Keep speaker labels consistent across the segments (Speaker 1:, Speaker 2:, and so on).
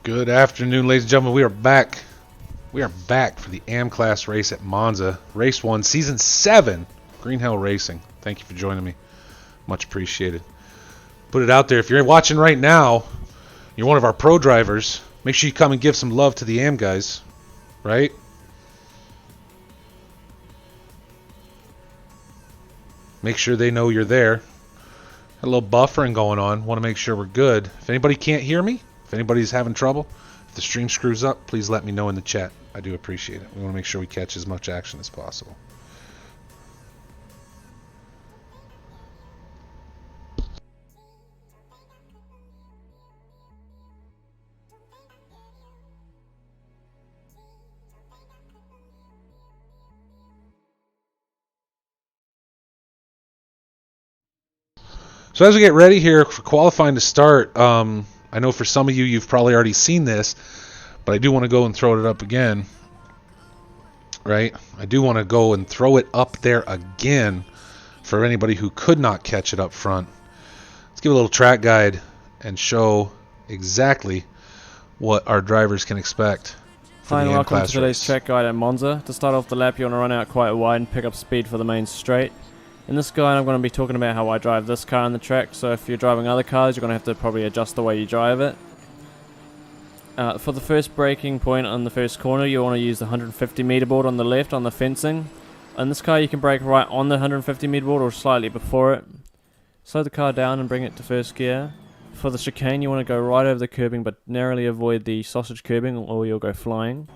Speaker 1: Good afternoon, ladies and gentlemen. We are back. We are back for the AM Class race at Monza. Race 1, Season 7, Green Hell Racing. Thank you for joining me. Much appreciated. Put it out there. If you're watching right now, you're one of our pro drivers, make sure you come and give some love to the AM guys. Right? Make sure they know you're there. A little buffering going on. Want to make sure we're good. If anybody can't hear me, if anybody's having trouble, if the stream screws up, please let me know in the chat. I do appreciate it. We want to make sure we catch as much action as possible. So as we get ready here for qualifying to start, I know for some of you, you've probably already seen this, but I do want to go and throw it up again, right? I do want to go and throw it up there again for anybody who could not catch it up front. Let's give a little track guide and show exactly what our drivers can expect.
Speaker 2: Hi and welcome to today's track guide at Monza. To start off the lap, you want to run out quite wide and pick up speed for the main straight. In this guide, I'm going to be talking about how I drive this car on the track, so if you're driving other cars, you're going to have to probably adjust the way you drive it. For the first braking point on the first corner, you want to use the 150 meter board on the left on the fencing. In this car, you can brake right on the 150 meter board or slightly before it. Slow the car down and bring it to first gear. For the chicane, you want to go right over the curbing, but narrowly avoid the sausage curbing or you'll go flying.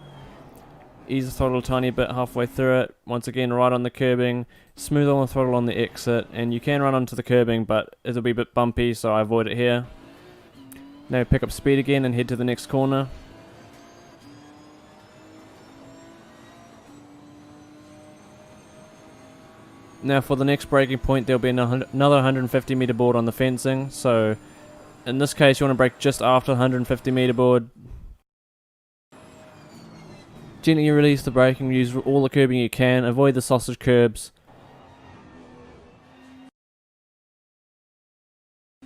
Speaker 2: Ease the throttle a tiny bit halfway through it. Once again, right on the curbing. Smooth on the throttle on the exit. And you can run onto the curbing, but it'll be a bit bumpy, so I avoid it here. Now pick up speed again and head to the next corner. Now for the next braking point, there'll be another 150 meter board on the fencing. So in this case, you want to brake just after the 150 meter board. Gently release the braking, use all the curbing you can, avoid the sausage curbs.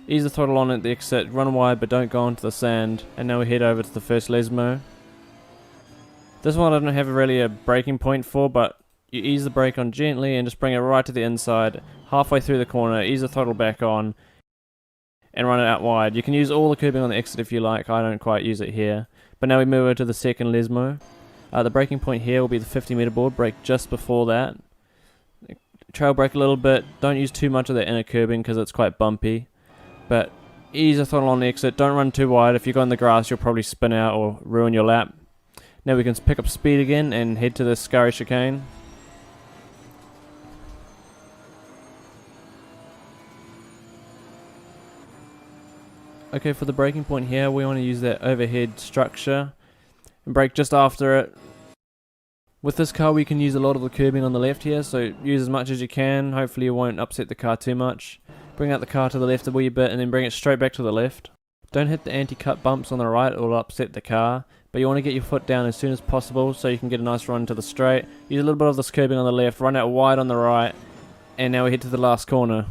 Speaker 2: Ease the throttle on at the exit, run wide but don't go onto the sand. And now we head over to the first Lesmo. This one I don't have really a braking point for, but you ease the brake on gently and just bring it right to the inside. Halfway through the corner, ease the throttle back on and run it out wide. You can use all the curbing on the exit if you like, I don't quite use it here. But now we move over to the second Lesmo. The braking point here will be the 50 meter board, brake just before that. Trail brake a little bit, don't use too much of the inner curbing because it's quite bumpy. But ease the throttle on the exit, don't run too wide, if you go in the grass you'll probably spin out or ruin your lap. Now we can pick up speed again and head to the scurry chicane. Okay, for the braking point here we want to use that overhead structure and brake just after it. With this car we can use a lot of the curbing on the left here, so use as much as you can. Hopefully you won't upset the car too much. Bring out the car to the left a wee bit and then bring it straight back to the left. Don't hit the anti-cut bumps on the right or it'll upset the car, but you want to get your foot down as soon as possible so you can get a nice run to the straight. Use a little bit of this curbing on the left, run out wide on the right, and now we head to the last corner.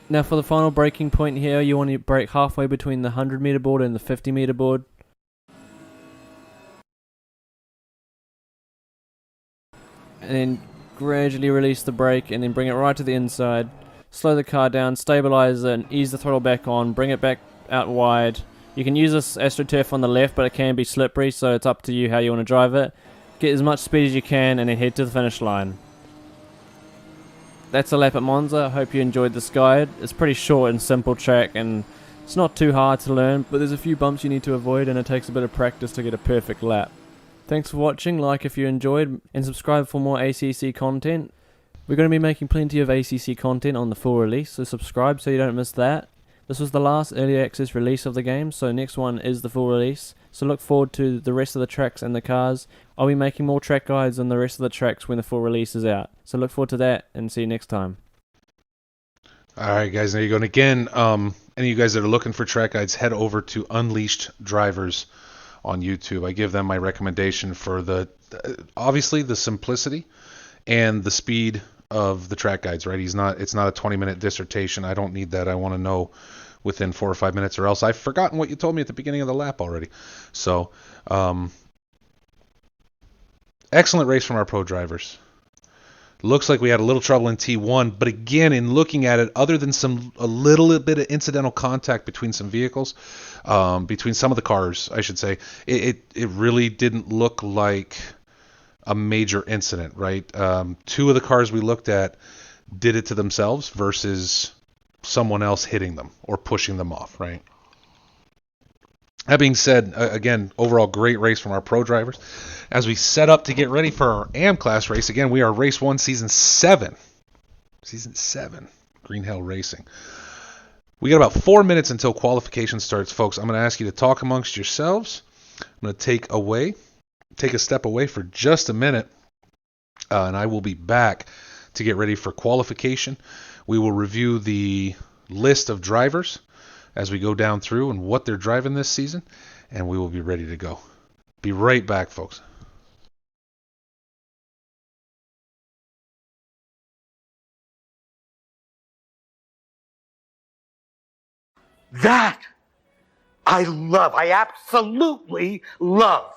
Speaker 2: Now for the final braking point here, you want to brake halfway between the 100 meter board and the 50 meter board. And then gradually release the brake and then bring it right to the inside. Slow the car down, stabilize it, and ease the throttle back on, bring it back out wide. You can use this AstroTurf on the left, but it can be slippery, so it's up to you how you want to drive it. Get as much speed as you can and then head to the finish line. That's a lap at Monza. I hope you enjoyed this guide. It's pretty short and simple track, and it's not too hard to learn, but there's a few bumps you need to avoid, and it takes a bit of practice to get a perfect lap. Thanks for watching, like if you enjoyed, and subscribe for more ACC content. We're going to be making plenty of ACC content on the full release, so subscribe so you don't miss that. This was the last early access release of the game, so next one is the full release. So look forward to the rest of the tracks and the cars. I'll be making more track guides on the rest of the tracks when the full release is out. So look forward to that, and see you next time.
Speaker 1: Alright guys, there you go. And again, any of you guys that are looking for track guides, head over to Unleashed Drivers on YouTube. I give them my recommendation for obviously the simplicity and the speed of the track guides, right? It's not a 20-minute dissertation. I don't need that. I want to know within 4 or 5 minutes, or else I've forgotten what you told me at the beginning of the lap already. So, excellent race from our pro drivers. Looks like we had a little trouble in T1, but again, in looking at it, other than a little bit of incidental contact between some vehicles, between some of the cars, I should say, it really didn't look like a major incident, right? 2 of the cars we looked at did it to themselves versus someone else hitting them or pushing them off, right? That being said, again, overall great race from our pro drivers. As we set up to get ready for our AM class race, again, we are race 1, season 7. Season 7, Green Hell Racing. We got about 4 minutes until qualification starts, folks. I'm going to ask you to talk amongst yourselves. I'm going to take a step away for just a minute, and I will be back to get ready for qualification. We will review the list of drivers as we go down through and what they're driving this season, and we will be ready to go. Be right back, folks.
Speaker 3: That I love. I absolutely love.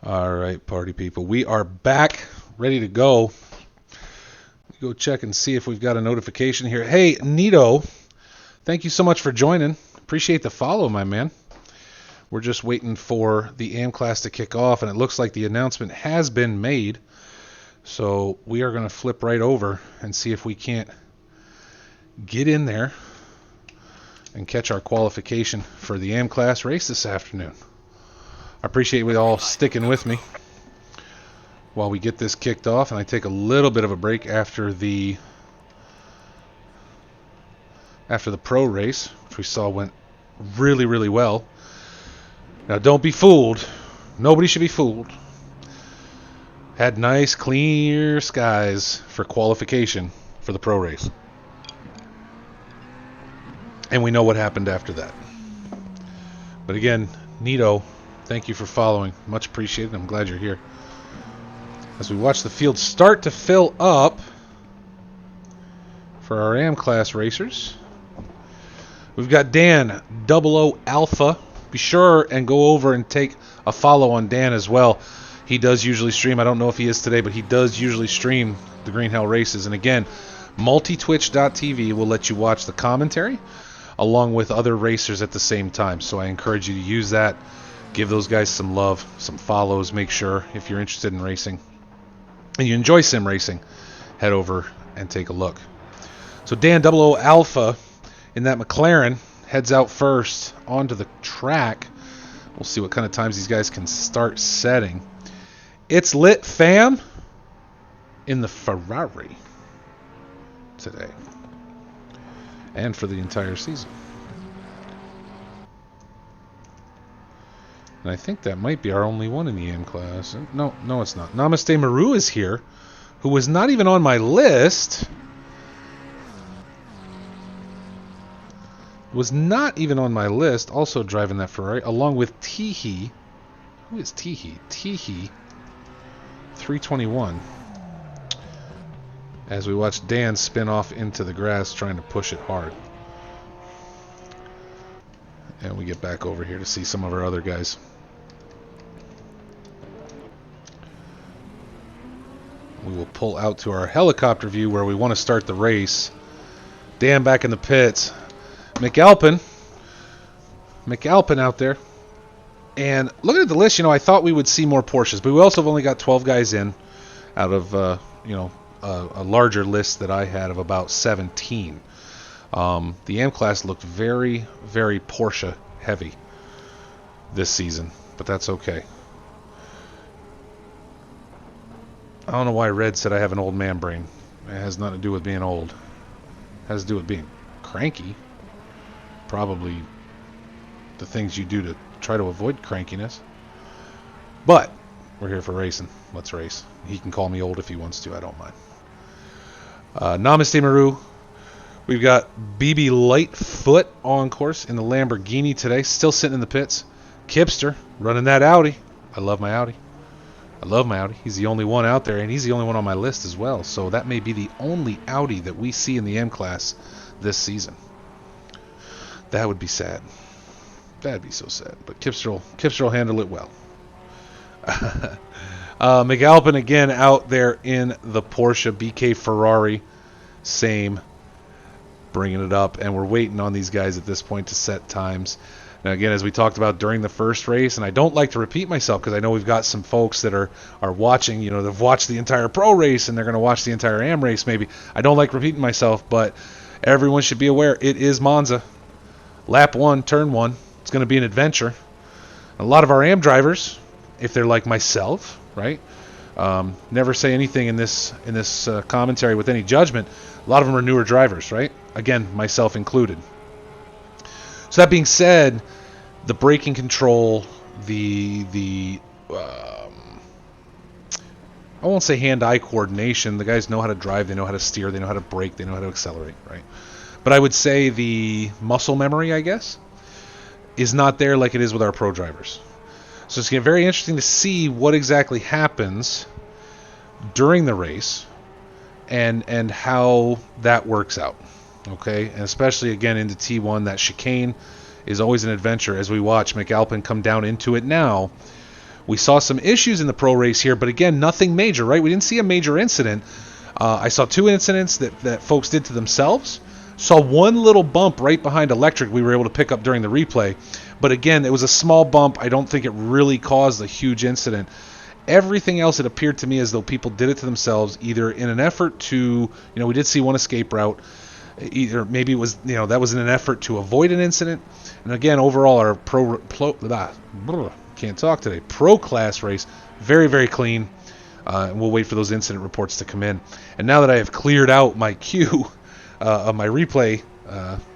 Speaker 1: All right, party people. We are back, ready to go. Go check and see if we've got a notification here. Hey, Nito, thank you so much for joining. Appreciate the follow, my man. We're just waiting for the AM class to kick off, and it looks like the announcement has been made. So we are going to flip right over and see if we can't get in there and catch our qualification for the AM class race this afternoon. I appreciate you all sticking with me while we get this kicked off, and I take a little bit of a break after the pro race, which we saw went really, really well. Now, don't be fooled. Nobody should be fooled. Had nice, clear skies for qualification for the pro race. And we know what happened after that. But again, Nito, thank you for following. Much appreciated. I'm glad you're here. As we watch the field start to fill up for our AM class racers. We've got Dan, 00 Alpha. Be sure and go over and take a follow on Dan as well. He does usually stream. I don't know if he is today, but he does usually stream the Green Hell races. And again, multitwitch.tv will let you watch the commentary along with other racers at the same time. So I encourage you to use that. Give those guys some love, some follows. Make sure if you're interested in racing and you enjoy sim racing, head over and take a look. So Dan 00 Alpha in that McLaren heads out first onto the track. We'll see what kind of times these guys can start setting. It's lit, fam, in the Ferrari today and for the entire season. And I think that might be our only one in the AM class. No, it's not. Namaste Maru is here, who was not even on my list. Was not even on my list, also driving that Ferrari, along with Teehee. Who is Teehee? Teehee 321. As we watch Dan spin off into the grass trying to push it hard. And we get back over here to see some of our other guys. We will pull out to our helicopter view where we want to start the race. Dan back in the pits. McAlpin out there. And looking at the list, I thought we would see more Porsches, but we also have only got 12 guys in out of, a larger list that I had of about 17. The AM class looked very, very Porsche heavy this season, but that's okay. I don't know why Red said I have an old man brain. It has nothing to do with being old. It has to do with being cranky. Probably the things you do to try to avoid crankiness. But we're here for racing. Let's race. He can call me old if he wants to. I don't mind. Namaste Maru. We've got BB Lightfoot on course in the Lamborghini today. Still sitting in the pits. Kipster running that Audi. I love my Audi. He's the only one out there, and he's the only one on my list as well. So that may be the only Audi that we see in the M class this season. That would be sad. That'd be so sad. But Kipster will handle it well. McAlpin again out there in the Porsche. BK Ferrari, same. Bringing it up. And we're waiting on these guys at this point to set times. Now again, as we talked about during the first race, and I don't like to repeat myself because I know we've got some folks that are watching, they've watched the entire pro race and they're going to watch the entire AM race maybe. I don't like repeating myself, but everyone should be aware it is Monza. Lap 1, turn 1. It's going to be an adventure. A lot of our AM drivers, if they're like myself, right? Never say anything in this commentary with any judgment. A lot of them are newer drivers, right? Again, myself included. So that being said, the braking control, I won't say hand-eye coordination. The guys know how to drive, they know how to steer, they know how to brake, they know how to accelerate, right? But I would say the muscle memory, I guess, is not there like it is with our pro drivers. So it's going to be very interesting to see what exactly happens during the race and how that works out. Okay, and especially again into T1, that chicane is always an adventure as we watch McAlpin come down into it now We saw some issues in the pro race here, but again, nothing major, right? We didn't see a major incident. I saw 2 incidents that folks did to themselves. Saw one little bump right behind Electric we were able to pick up during the replay. But again, it was a small bump. I don't think it really caused a huge incident. Everything else, it appeared to me as though people did it to themselves, either in an effort to, we did see one escape route, either maybe it was, that was in an effort to avoid an incident. And again, overall, our pro class race, very, very clean. And we'll wait for those incident reports to come in. And now that I have cleared out my queue of my replay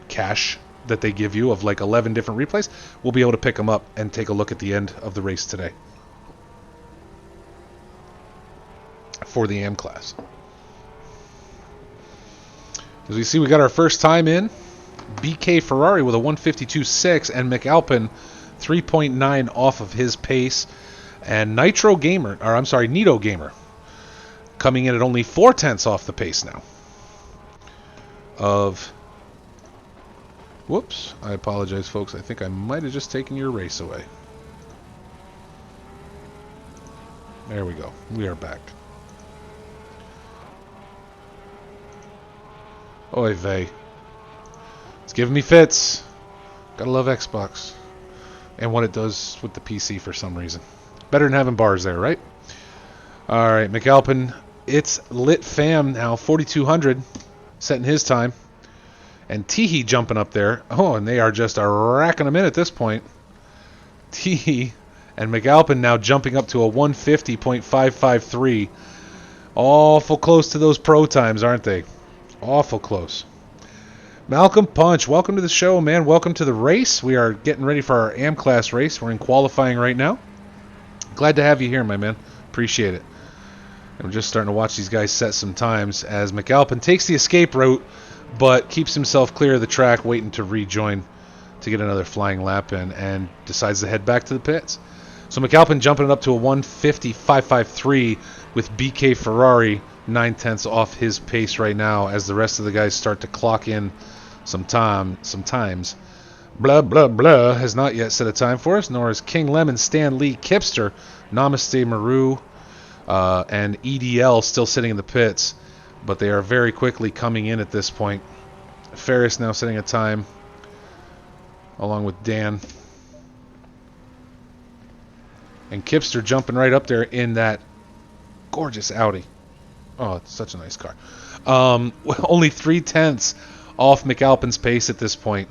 Speaker 1: cache that they give you of like 11 different replays, we'll be able to pick them up and take a look at the end of the race today for the AM class. As we see, we got our first time in. BK Ferrari with a 152.6 and McAlpin 3.9 off of his pace. And Nitro Gamer, coming in at only 0.4 off the pace now. Whoops, I apologize, folks. I think I might have just taken your race away. There we go. We are back. Oy vey. It's giving me fits. Gotta love Xbox. And what it does with the PC for some reason. Better than having bars there, right? Alright, McAlpin. It's lit fam now. 4,200. Setting his time. And Teehee jumping up there. Oh, and they are just racking them in at this point. Teehee and McAlpin now jumping up to a 150.553. Awful close to those pro times, aren't they? Awful close. Malcolm Punch, welcome to the show, man. Welcome to the race. We are getting ready for our AM class race. We're in qualifying right now. Glad to have you here, my man. Appreciate it. And we're just starting to watch these guys set some times as McAlpin takes the escape route, but keeps himself clear of the track, waiting to rejoin to get another flying lap in, and decides to head back to the pits. So McAlpin jumping it up to a 150.553 with BK Ferrari 0.9 off his pace right now as the rest of the guys start to clock in sometimes. Blah, blah, blah has not yet set a time for us, nor is King Lemon, Stan Lee, Kipster, Namaste Maru, and EDL still sitting in the pits. But they are very quickly coming in at this point. Ferris now setting a time along with Dan. And Kipster jumping right up there in that gorgeous Audi. Oh, it's such a nice car. Only 0.3 off McAlpin's pace at this point.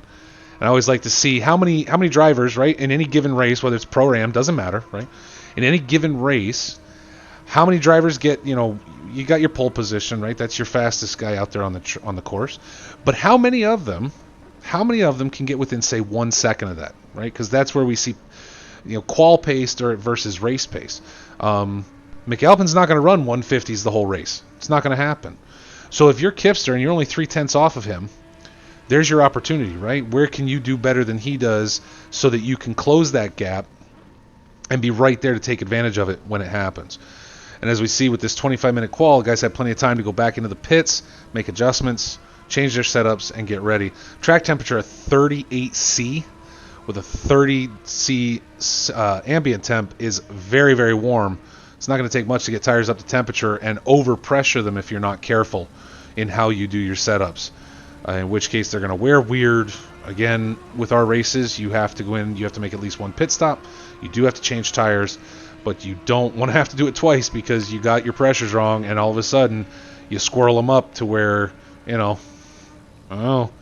Speaker 1: And I always like to see how many drivers, right, in any given race, whether it's Pro-Am, doesn't matter, right? In any given race, how many drivers get, you got your pole position, right? That's your fastest guy out there on the course. But how many of them can get within, say, 1 second of that, right? Because that's where we see, qual pace versus race pace. McAlpin's not going to run 150s the whole race. It's not going to happen. So if you're Kipster and you're only 0.3 off of him, there's your opportunity, right? Where can you do better than he does so that you can close that gap and be right there to take advantage of it when it happens? And as we see with this 25-minute qual, guys have plenty of time to go back into the pits, make adjustments, change their setups, and get ready. Track temperature at 38°C with a 30°C ambient temp is very, very warm. It's not going to take much to get tires up to temperature and overpressure them if you're not careful in how you do your setups. In which case they're going to wear weird. Again, with our races, you have to go in, you have to make at least one pit stop. You do have to change tires, but you don't want to have to do it twice because you got your pressures wrong and all of a sudden you squirrel them up to where,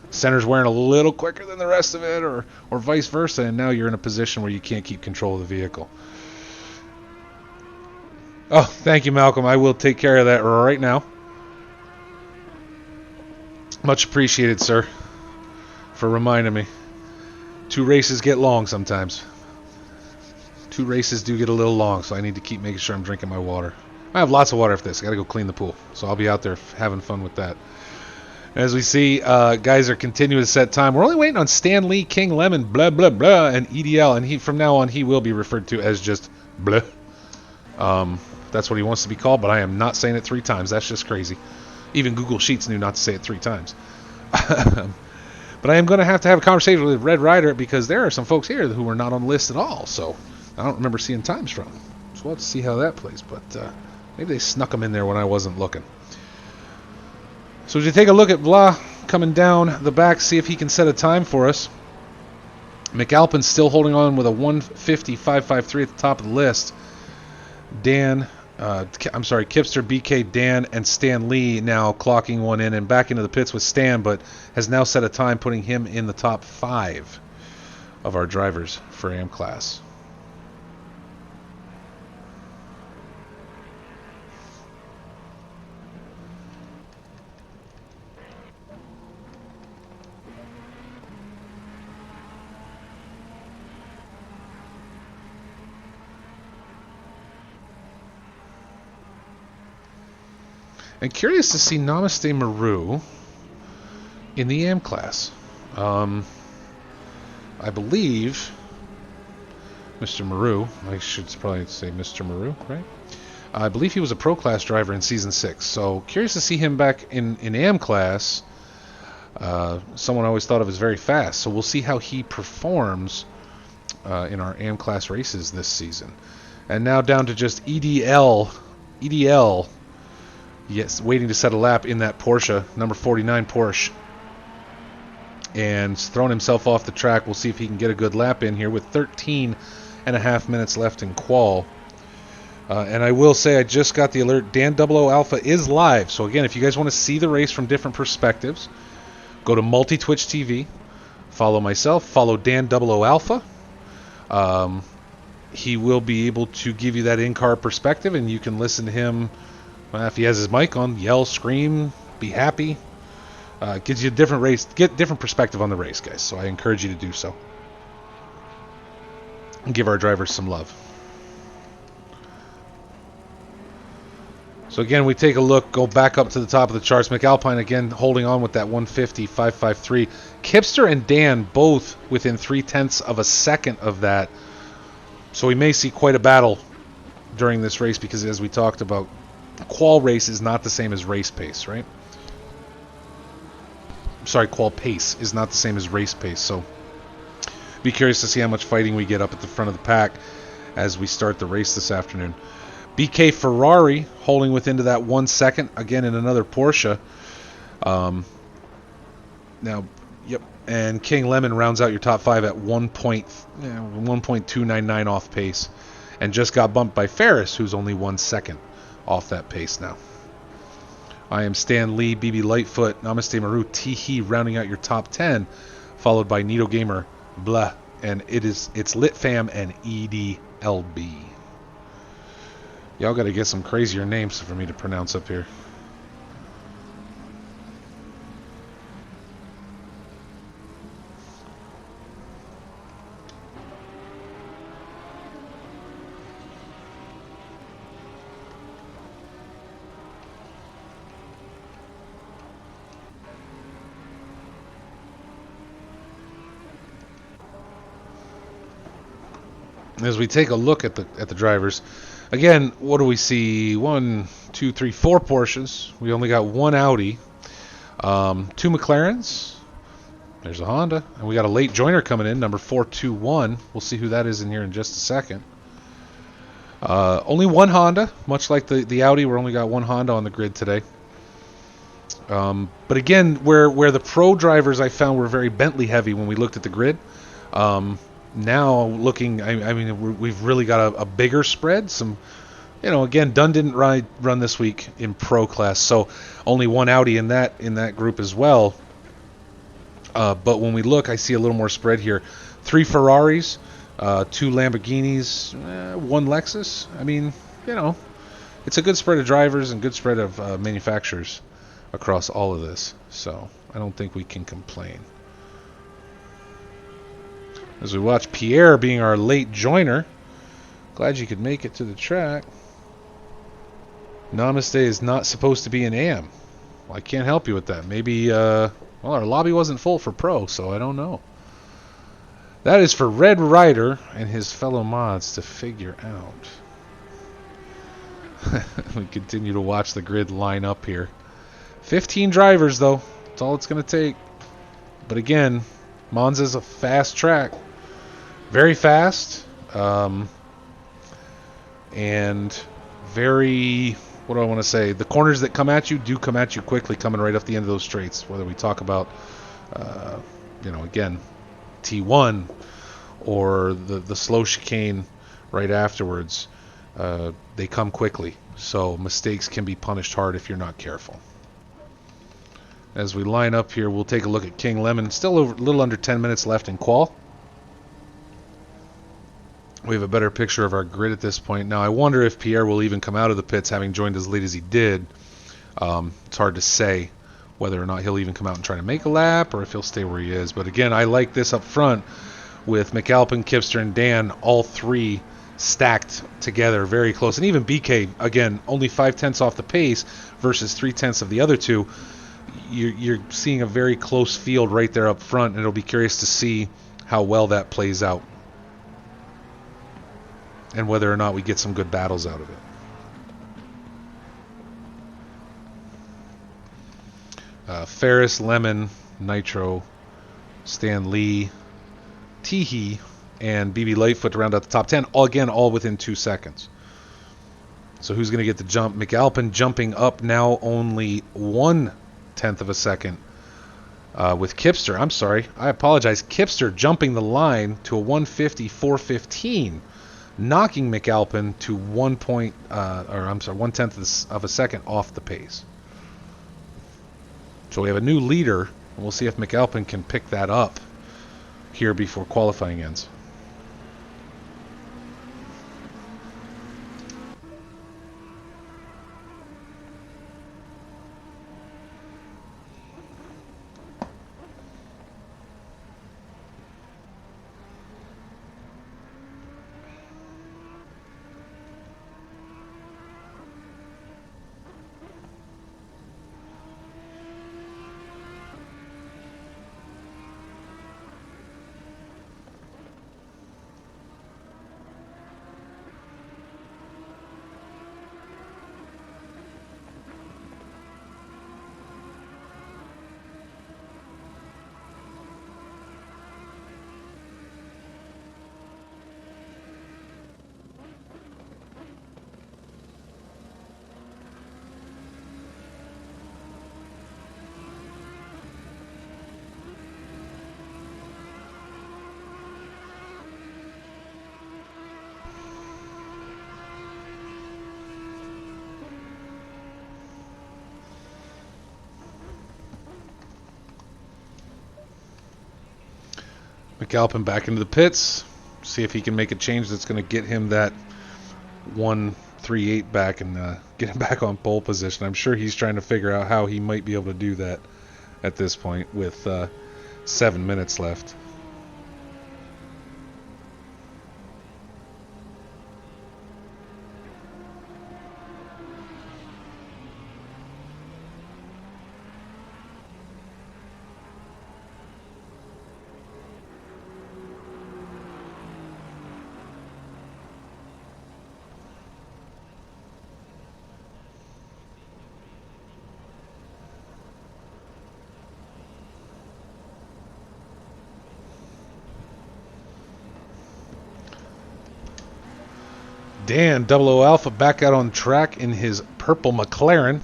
Speaker 1: center's wearing a little quicker than the rest of it or vice versa, and now you're in a position where you can't keep control of the vehicle. Oh, thank you, Malcolm. I will take care of that right now. Much appreciated, sir, for reminding me. 2 races get long sometimes. 2 races do get a little long, so I need to keep making sure I'm drinking my water. I have lots of water after this. I got to go clean the pool, so I'll be out there having fun with that. As we see, guys are continuing to set time. We're only waiting on Stan Lee, King Lemon, blah, blah, blah, and EDL, and from now on, he will be referred to as just blah. That's what he wants to be called, but I am not saying it 3 times. That's just crazy. Even Google Sheets knew not to say it 3 times. But I am going to have a conversation with Red Rider because there are some folks here who are not on the list at all, so I don't remember seeing times from. So we'll have to see how that plays. But maybe they snuck him in there when I wasn't looking. So as you take a look at Blah coming down the back, see if he can set a time for us. McAlpin's still holding on with a 150.553 at the top of the list. Kipster, BK, Dan, and Stan Lee now clocking one in and back into the pits with Stan, but has now set a time putting him in the top 5 of our drivers for AM class. And curious to see Namaste Maru in the AM class. I believe Mr. Maru, I should probably say Mr. Maru, right? I believe he was a pro class driver in season 6. So curious to see him back in AM class. Someone I always thought of as very fast. So we'll see how he performs in our AM class races this season. And now down to just EDL. Yes, waiting to set a lap in that Porsche, number 49 Porsche. And throwing himself off the track. We'll see if he can get a good lap in here with 13 and a half minutes left in qual. And I will say I just got the alert. Dan 00 Alpha is live. So again, if you guys want to see the race from different perspectives, go to Multi-Twitch TV. Follow myself. Follow Dan 00 Alpha. He will be able to give you that in-car perspective, and you can listen to him. If he has his mic on, yell, scream, be happy. Gives you a different race, get different perspective on the race, guys. So I encourage you to do so. And give our drivers some love. So again, we take a look, go back up to the top of the charts. McAlpine again holding on with that 150.553. Kipster and Dan both within 0.3 of a second of that. So we may see quite a battle during this race because, as we talked about, qual race is not the same as race pace, right? Sorry, qual pace is not the same as race pace. So be curious to see how much fighting we get up at the front of the pack as we start the race this afternoon. BK Ferrari holding within to that 1 second, again in another Porsche. And King Lemon rounds out your top 5 at 1.299 off pace. And just got bumped by Ferris, who's only 1 second off that pace now. I am Stan Lee, BB Lightfoot, Namaste Maru, Teehee rounding out your top 10, followed by Nito Gamer, Blah, and it's Lit Fam and EDLB. Y'all got to get some crazier names for me to pronounce up here. As we take a look at the drivers, again, what do we see? 1, 2, 3, 4 Porsches. We only got 1 Audi, 2 McLarens. There's a Honda, and we got a late joiner coming in, number 421. We'll see who that is in here in just a second. Only 1 Honda, much like the Audi. We're only got 1 Honda on the grid today. But again, where the pro drivers I found were very Bentley heavy when we looked at the grid. Now looking, I mean, we've really got a bigger spread. Some, again, Dunn didn't run this week in pro class, so only 1 Audi in that group as well. But when we look, I see a little more spread here. 3 Ferraris, 2 Lamborghinis, 1 Lexus. I mean, it's a good spread of drivers and good spread of manufacturers across all of this. So I don't think we can complain. As we watch Pierre being our late joiner. Glad you could make it to the track. Namaste is not supposed to be an AM. Well, I can't help you with that. Maybe, our lobby wasn't full for pro, so I don't know. That is for Red Rider and his fellow mods to figure out. We continue to watch the grid line up here. 15 drivers, though. That's all it's going to take. But again, Monza's a fast track. Very fast. and very, what do I want to say? The corners that come at you do come at you quickly, coming right off the end of those straights. Whether we talk about, again, T1 or the slow chicane right afterwards, they come quickly. So mistakes can be punished hard if you're not careful. As we line up here, we'll take a look at King Lemon. Still a little under 10 minutes left in qual. We have a better picture of our grid at this point. Now, I wonder if Pierre will even come out of the pits having joined as late as he did. It's hard to say whether or not he'll even come out and try to make a lap or if he'll stay where he is. But again, I like this up front with McAlpin, Kipster, and Dan, all three stacked together very close. And even BK, again, only 0.5 off the pace versus 0.3 of the other two. You're seeing a very close field right there up front, and it'll be curious to see how well that plays out and whether or not we get some good battles out of it. Ferris, Lemon, Nitro, Stan Lee, Teehee, and BB Lightfoot to round out the top 10, all within 2 seconds. So who's going to get the jump? McAlpin jumping up now only 0.1 of a second with Kipster. I'm sorry, I apologize. Kipster jumping the line to a 1:50.415, knocking McAlpin to 1/10 of a second off the pace. So we have a new leader, and we'll see if McAlpin can pick that up here before qualifying ends. McAlpin back into the pits. See if he can make a change that's going to get him that 1:38 back and get him back on pole position. I'm sure he's trying to figure out how he might be able to do that at this point with 7 minutes left. Dan, 00 Alpha, back out on track in his purple McLaren.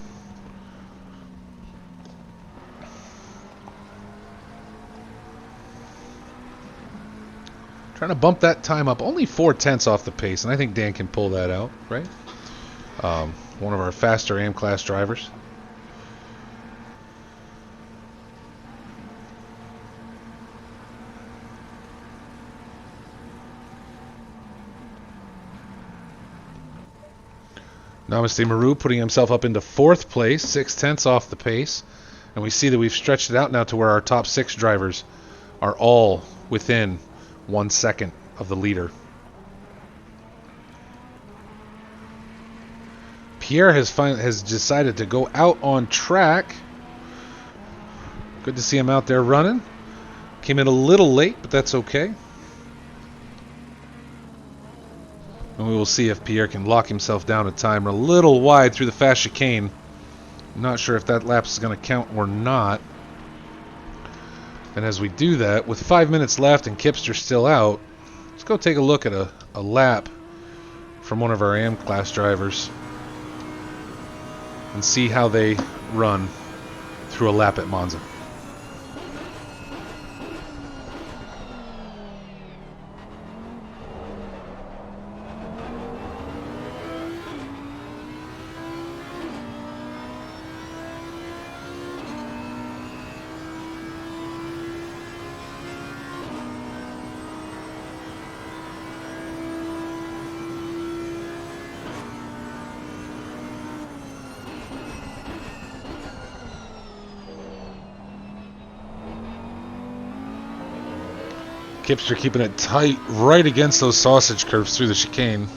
Speaker 1: Trying to bump that time up. Only 0.4 off the pace, and I think Dan can pull that out, right? One of our faster AM class drivers. Namaste Maru putting himself up into 4th place, 0.6 off the pace. And we see that we've stretched it out now to where our top 6 drivers are all within 1 second of the leader. Pierre has decided to go out on track. Good to see him out there running. Came in a little late, but that's okay. And we will see if Pierre can lock himself down a time. We're a little wide through the fast chicane. I'm not sure if that lap is going to count or not. And as we do that, with 5 minutes left and Kipster still out, let's go take a look at a lap from one of our AM class drivers and see how they run through a lap at Monza. Kipster keeping it tight right against those sausage curves through the chicane.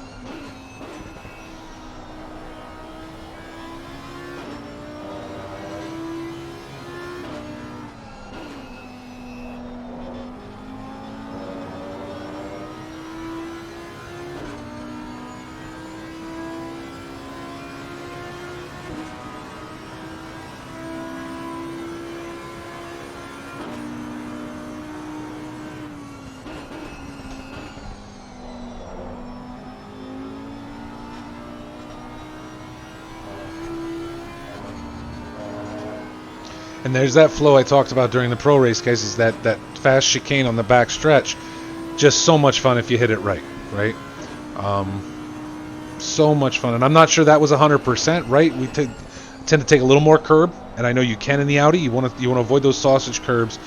Speaker 1: And there's that flow I talked about during the pro race, guys, is that fast chicane on the back stretch. Just so much fun if you hit it right? So much fun. And I'm not sure that was 100%, right? We tend to take a little more curb, and I know you can in the Audi. You want to avoid those sausage curbs,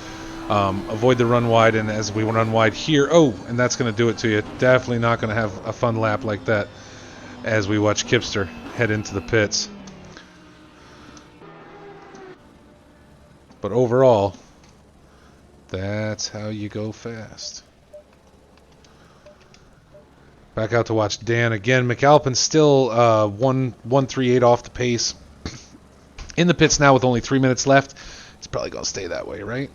Speaker 1: avoid the run wide, and as we run wide here, and that's going to do it to you. Definitely not going to have a fun lap like that as we watch Kipster head into the pits. But overall, that's how you go fast. Back out to watch Dan again. McAlpin's still 1:38 off the pace. In the pits now with only 3 minutes left. It's probably going to stay that way, right?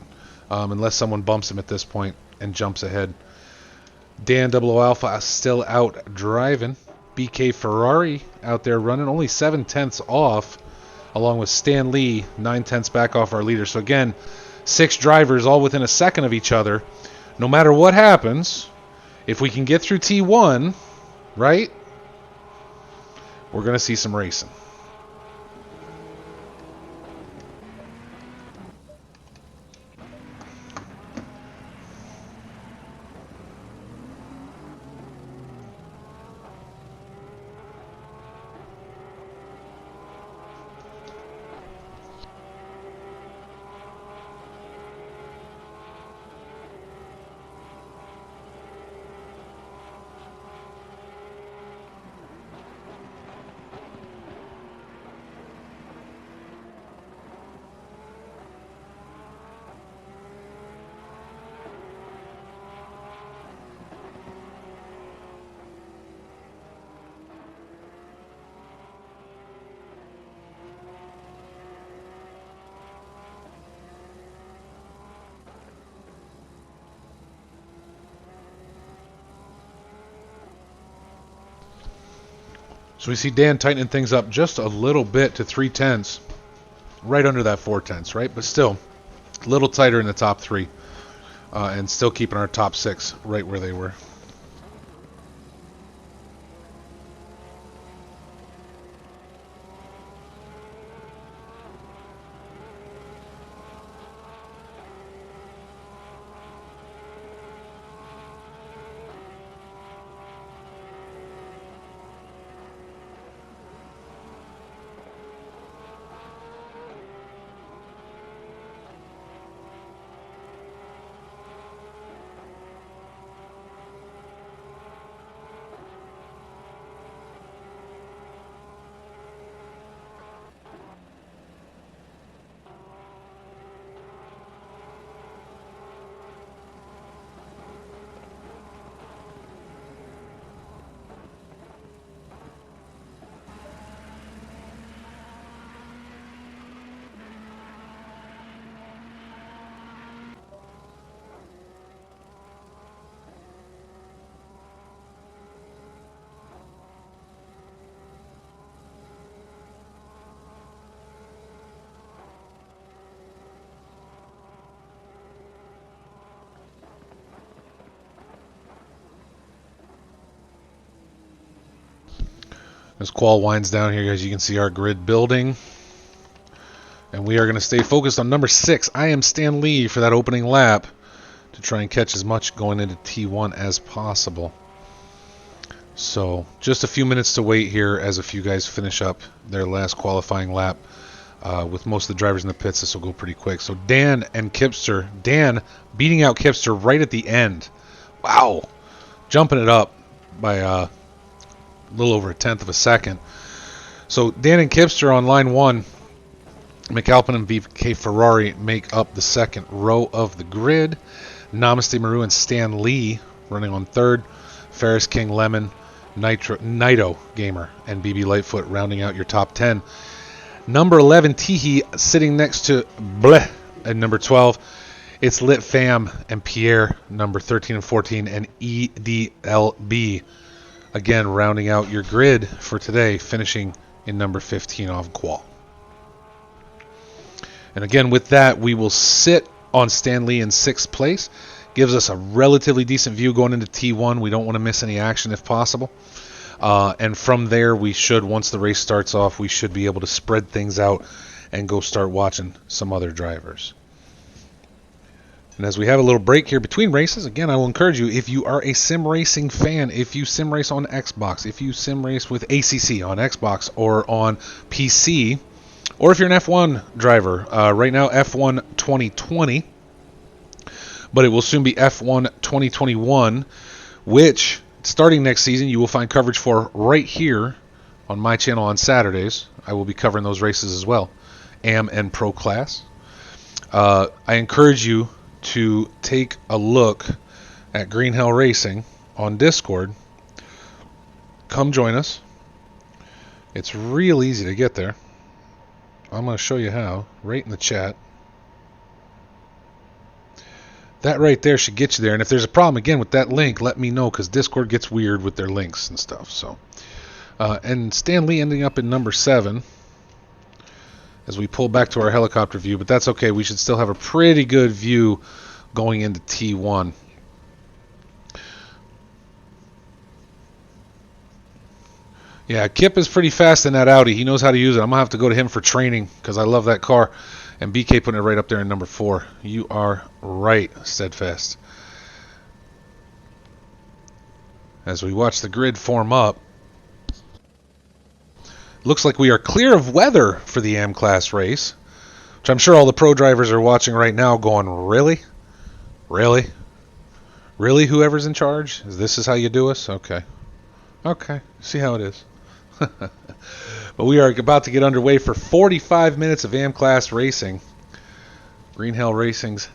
Speaker 1: Unless someone bumps him at this point and jumps ahead. Dan Double Alpha still out driving. BK Ferrari out there running, only 7/10 off, along with Stan Lee, 9/10 back off our leader. So again, 6 drivers all within a second of each other. No matter what happens, if we can get through T1, right, we're going to see some racing. So we see Dan tightening things up just a little bit to 3/10, right under that 4/10, right? But still, a little tighter in the top 3, and still keeping our top 6 right where they were. As qual winds down here, as you can see our grid building. And we are going to stay focused on number 6. I am Stan Lee for that opening lap to try and catch as much going into T1 as possible. So just a few minutes to wait here as a few guys finish up their last qualifying lap. With most of the drivers in the pits, this will go pretty quick. So Dan and Kipster. Dan beating out Kipster right at the end. Wow. Jumping it up by a little over 1/10 of a second. So Dan and Kipster on line 1. McAlpin and VK Ferrari make up the second row of the grid. Namaste Maru and Stan Lee running on third. Ferris King Lemon, Nito Gamer, and BB Lightfoot rounding out your top 10. Number 11, Teehee sitting next to Bleh at number 12. It's Lit Fam and Pierre, number 13 and 14, and EDLB. Again, rounding out your grid for today, finishing in number 15 off qual. And again, with that, we will sit on Stan Lee in 6th place. Gives us a relatively decent view going into T1. We don't want to miss any action if possible. And from there, we should, once the race starts off, we should be able to spread things out and go start watching some other drivers. And as we have a little break here between races, again, I will encourage you, if you are a sim racing fan, if you sim race on Xbox, if you sim race with ACC on Xbox or on PC, or if you're an F1 driver, right now F1 2020, but it will soon be F1 2021, which starting next season you will find coverage for right here on my channel on Saturdays. I will be covering those races as well, AM and Pro Class. I encourage you to take a look at Green Hell Racing on Discord. Come join us. It's real easy to get there. I'm going to show you how, right in the chat. That right there should get you there. And if there's a problem, again, with that link, let me know, because Discord gets weird with their links and stuff. So, and Stan Lee ending up in number 7 as we pull back to our helicopter view. But that's okay. We should still have a pretty good view going into T1. Yeah, Kip is pretty fast in that Audi. He knows how to use it. I'm going to have to go to him for training because I love that car. And BK putting it right up there in number 4. You are right, Steadfast. As we watch the grid form up, looks like we are clear of weather for the AM class race, which I'm sure all the pro drivers are watching right now going, really? Really? Really, whoever's in charge? This is how you do us? Okay. Okay, see how it is. But we are about to get underway for 45 minutes of AM class racing. Green Hell Racing's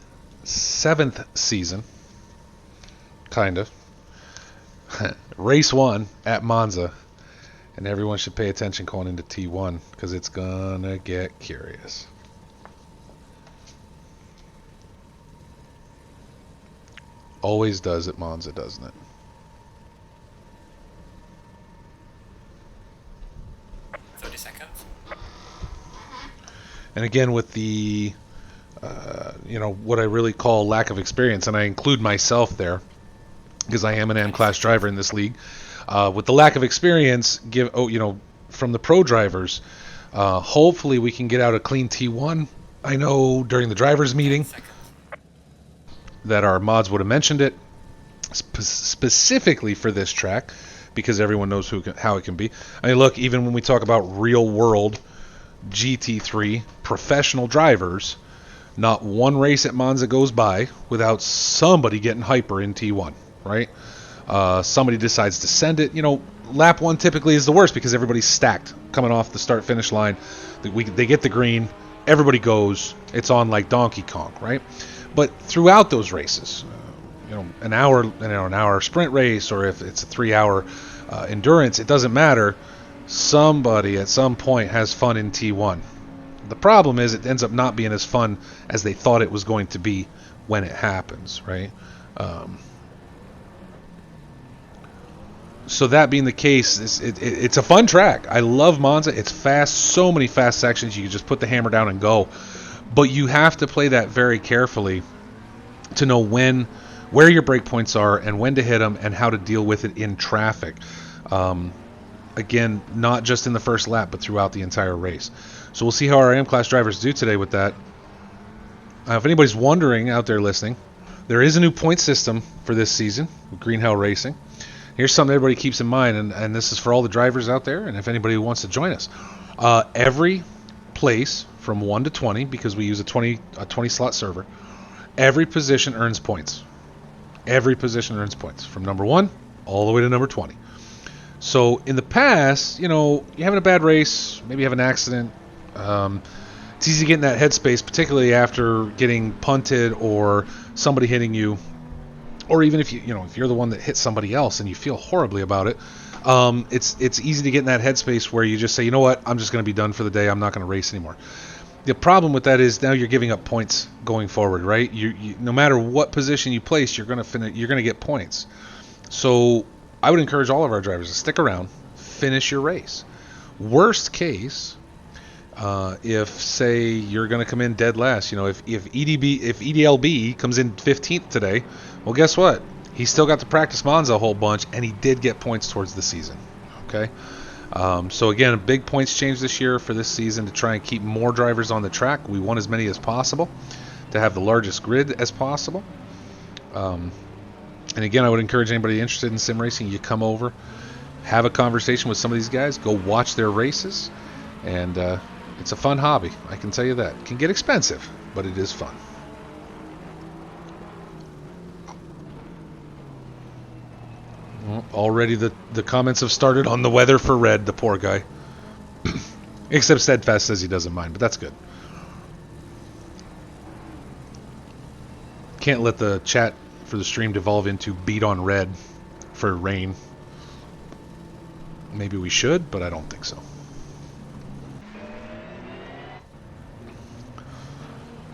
Speaker 1: 7th season. Kind of. Race 1 at Monza. And everyone should pay attention going into T1 because it's gonna get curious. Always does at Monza, doesn't it? And again, with the, what I really call lack of experience, and I include myself there, because I am an M-class driver in this league. With the lack of experience, from the pro drivers, hopefully we can get out a clean T1. I know during the drivers' meeting that our mods would have mentioned it specifically for this track, because everyone knows how it can be. I mean, look, even when we talk about real-world GT3 professional drivers, not one race at Monza goes by without somebody getting hyper in T1, right? Somebody decides to send it. Lap 1 typically is the worst because everybody's stacked coming off the start-finish line. They get the green, everybody goes. It's on like Donkey Kong, right? But throughout those races, an hour sprint race, or if it's a 3-hour endurance, it doesn't matter. Somebody at some point has fun in T1. The problem is it ends up not being as fun as they thought it was going to be when it happens, right? So that being the case, it's a fun track. I love Monza. It's fast, so many fast sections. You can just put the hammer down and go. But you have to play that very carefully to know where your break points are and when to hit them and how to deal with it in traffic. Again, not just in the first lap, but throughout the entire race. So we'll see how our M-Class drivers do today with that. If anybody's wondering out there listening, there is a new point system for this season with Green Hell Racing. Here's something everybody keeps in mind, and this is for all the drivers out there, and if anybody wants to join us. Every place from 1 to 20, because we use a 20 slot server, every position earns points. Every position earns points from number 1 all the way to number 20. So in the past, you know, you're having a bad race, maybe you have an accident. It's easy to get in that headspace, particularly after getting punted or somebody hitting you, or even if if you're the one that hit somebody else and you feel horribly about it. It's easy to get in that headspace where you just say, you know what, I'm just going to be done for the day. I'm not going to race anymore. The problem with that is now you're giving up points going forward, right? You no matter what position you place, you're going to get points. So I would encourage all of our drivers to stick around, finish your race. Worst case, if say you're going to come in dead last, if EDLB comes in 15th today, well, guess what? He still got to practice Monza a whole bunch, and he did get points towards the season. Okay. So again, a big points change this year for this season to try and keep more drivers on the track. We want as many as possible to have the largest grid as possible. And again, I would encourage anybody interested in sim racing, you come over, have a conversation with some of these guys, go watch their races, and it's a fun hobby. I can tell you that. It can get expensive, but it is fun. Well, already the comments have started on the weather for Red, the poor guy. Except Steadfast says he doesn't mind, but that's good. Can't let the chat for the stream devolve into beat on Red for rain. Maybe we should, but I don't think so.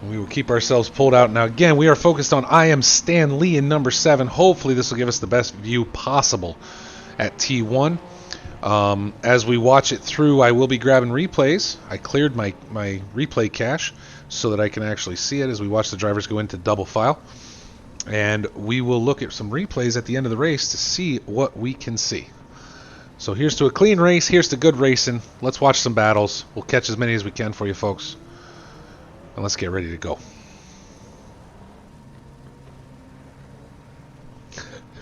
Speaker 1: We will keep ourselves pulled out. Now again, we are focused on I am Stan Lee in number 7. Hopefully this will give us the best view possible at T1. As we watch it through, I will be grabbing replays. I cleared my replay cache so that I can actually see it as we watch the drivers go into double file. And we will look at some replays at the end of the race to see what we can see. So here's to a clean race. Here's to good racing. Let's watch some battles. We'll catch as many as we can for you folks. And let's get ready to go.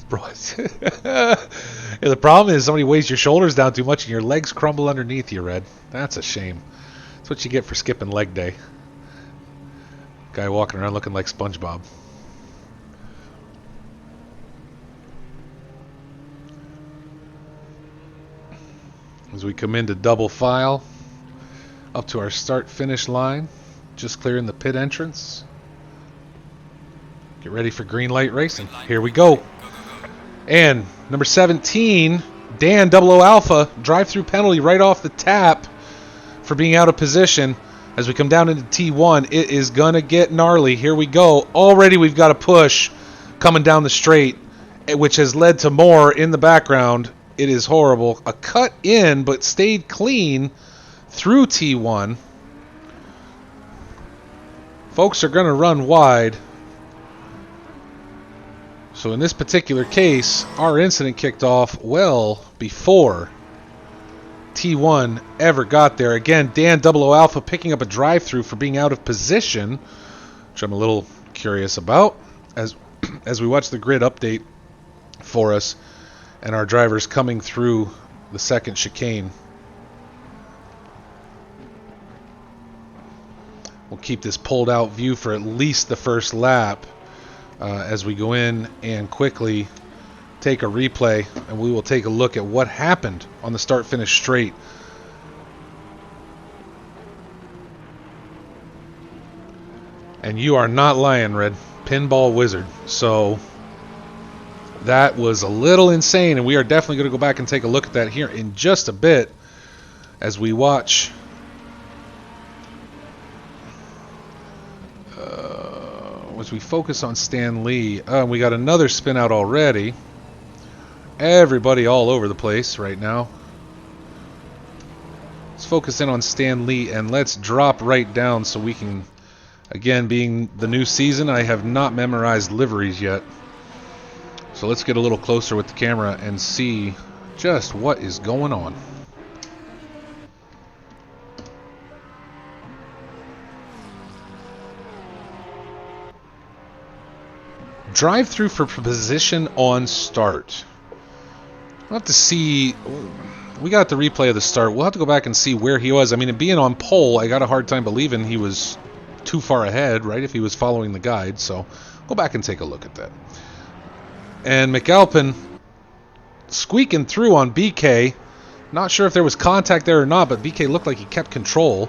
Speaker 1: Bro, the problem is somebody weighs your shoulders down too much and your legs crumble underneath you, Red. That's a shame. That's what you get for skipping leg day. Guy walking around looking like SpongeBob. As we come into double file, up to our start-finish line, just clearing the pit entrance. Get ready for green light racing. Here we go. And number 17, Dan 00 Alpha, drive-through penalty right off the tap for being out of position. As we come down into T1, it is going to get gnarly. Here we go. Already we've got a push coming down the straight, which has led to more in the background. It is horrible. A cut in, but stayed clean through T1. Folks are going to run wide. So in this particular case, our incident kicked off well before T1 ever got there. Again, Dan 00 Alpha picking up a drive-through for being out of position, which I'm a little curious about as we watch the grid update for us and our drivers coming through the second chicane. We'll keep this pulled out view for at least the first lap as we go in and quickly take a replay, and we will take a look at what happened on the start-finish straight. And you are not lying, Red. Pinball Wizard. So that was a little insane, and we are definitely going to go back and take a look at that here in just a bit as we watch as we focus on Stan Lee. We got another spin out already. Everybody all over the place right now. Let's focus in on Stan Lee and let's drop right down so we can, again, being the new season, I have not memorized liveries yet. So let's get a little closer with the camera and see Just what is going on? Drive through for position on start. We'll have to see. We got the replay of the start. We'll have to go back and see where he was. I mean, being on pole, I got a hard time believing he was too far ahead, right, if he was following the guide. So go back and take a look at that. And McAlpin squeaking through on BK. Not sure if there was contact there or not, but BK looked like he kept control.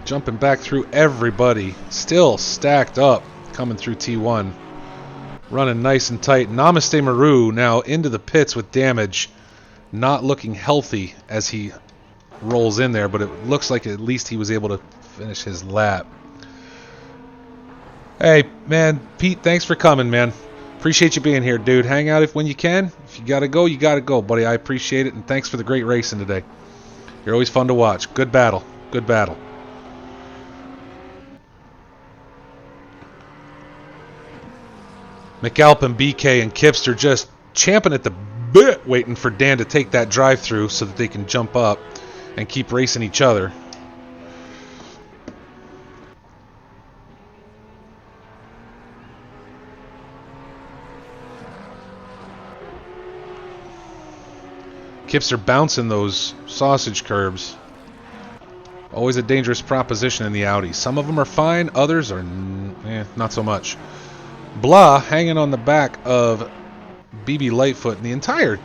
Speaker 1: Jumping back through everybody. Still stacked up coming through T1. Running nice and tight. Namaste Maru now into the pits with damage. Not looking healthy as he rolls in there, but it looks like at least he was able to finish his lap. Hey, man, Pete, thanks for coming, man. Appreciate you being here, dude. Hang out when you can. If you gotta go, you gotta go, buddy. I appreciate it, and thanks for the great racing today. You're always fun to watch. Good battle. Good battle. McAlpin, BK, and Kipster just champing at the bit, waiting for Dan to take that drive-through so that they can jump up and keep racing each other. Kipster bouncing those sausage curbs. Always a dangerous proposition in the Audi. Some of them are fine, others are not so much. Blah hanging on the back of BB Lightfoot and the entire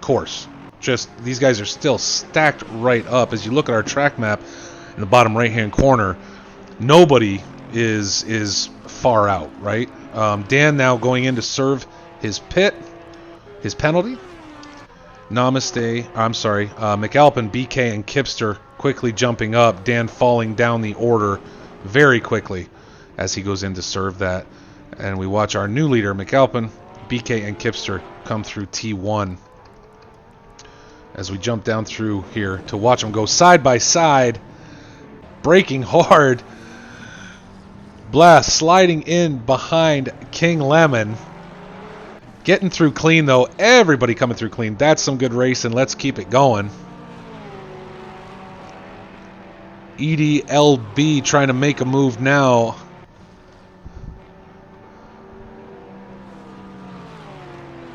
Speaker 1: course. Just these guys are still stacked right up. As you look at our track map in the bottom right hand corner, nobody is far out, right? Dan now going in to serve his penalty. McAlpin, BK, and Kipster quickly jumping up. Dan falling down the order very quickly as he goes in to serve that. And we watch our new leader, McAlpin, BK, and Kipster come through T1. As we jump down through here to watch them go side by side, braking hard. Blast sliding in behind King Lemon. Getting through clean, though. Everybody coming through clean. That's some good racing. Let's keep it going. EDLB trying to make a move now.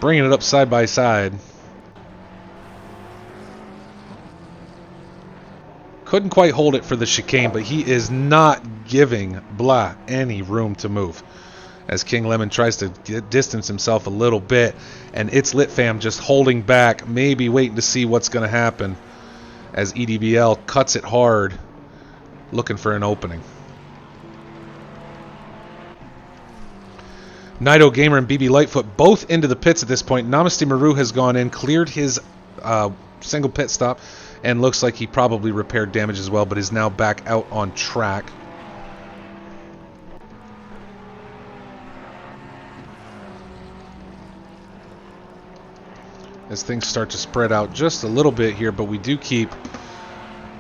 Speaker 1: Bringing it up side by side. Couldn't quite hold it for the chicane, but he is not giving Blah any room to move. As King Lemon tries to distance himself a little bit, and It's Lit Fam just holding back, maybe waiting to see what's going to happen as EDBL cuts it hard, looking for an opening. Nido Gamer and BB Lightfoot both into the pits at this point. Namaste Maru has gone in, cleared his single pit stop, and looks like he probably repaired damage as well, but is now back out on track. As things start to spread out just a little bit here, but we do keep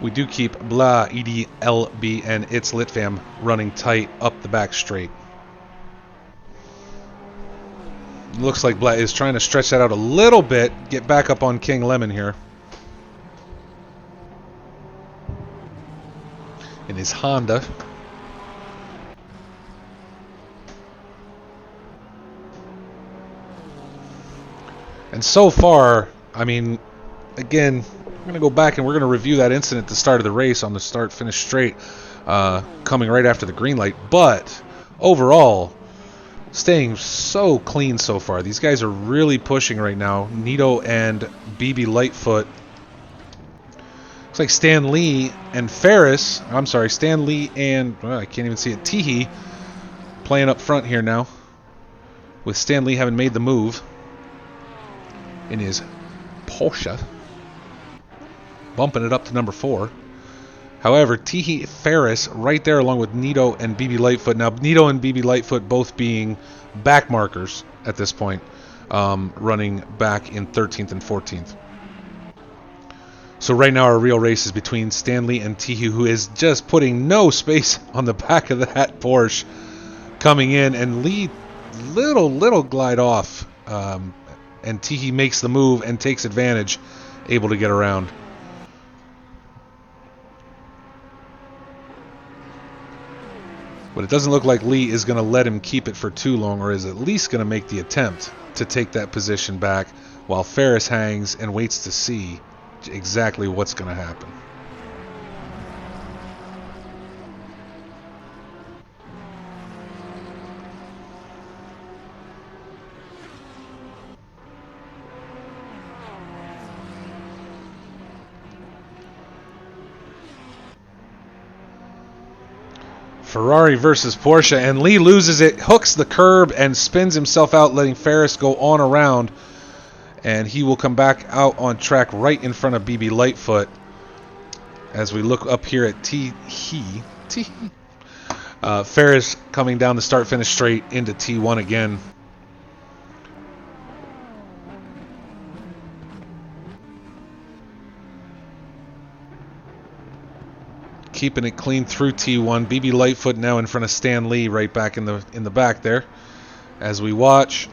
Speaker 1: Blah, EDLB, and It's Lit Fam running tight up the back straight. Looks like Blah is trying to stretch that out a little bit, get back up on King Lemon here. In his Honda. And so far, I mean, again, we're going to go back and we're going to review that incident at the start of the race on the start-finish straight, coming right after the green light. But overall, staying so clean so far. These guys are really pushing right now. Nito and BB Lightfoot. Looks like Stan Lee and Ferris. I'm sorry, Stan Lee and I can't even see it. Teehee playing up front here now, with Stan Lee having made the move in his Porsche, bumping it up to number 4. However, Teehee Ferris right there along with Nito and BB Lightfoot. Now, Nito and BB Lightfoot both being back markers at this point, running back in 13th and 14th. So right now our real race is between Stanley and Tihu, who is just putting no space on the back of that Porsche coming in, and Lee little glide off, and Tihi makes the move and takes advantage, able to get around. But it doesn't look like Lee is going to let him keep it for too long, or is at least going to make the attempt to take that position back, while Ferris hangs and waits to see exactly what's going to happen. Ferrari versus Porsche, and Lee loses it, hooks the curb, and spins himself out, letting Ferris go on around. And he will come back out on track right in front of BB Lightfoot. As we look up here at Ferris coming down the start-finish straight into T1 again. Keeping it clean through T1. BB Lightfoot now in front of Stan Lee, right back in the back there. As we watch,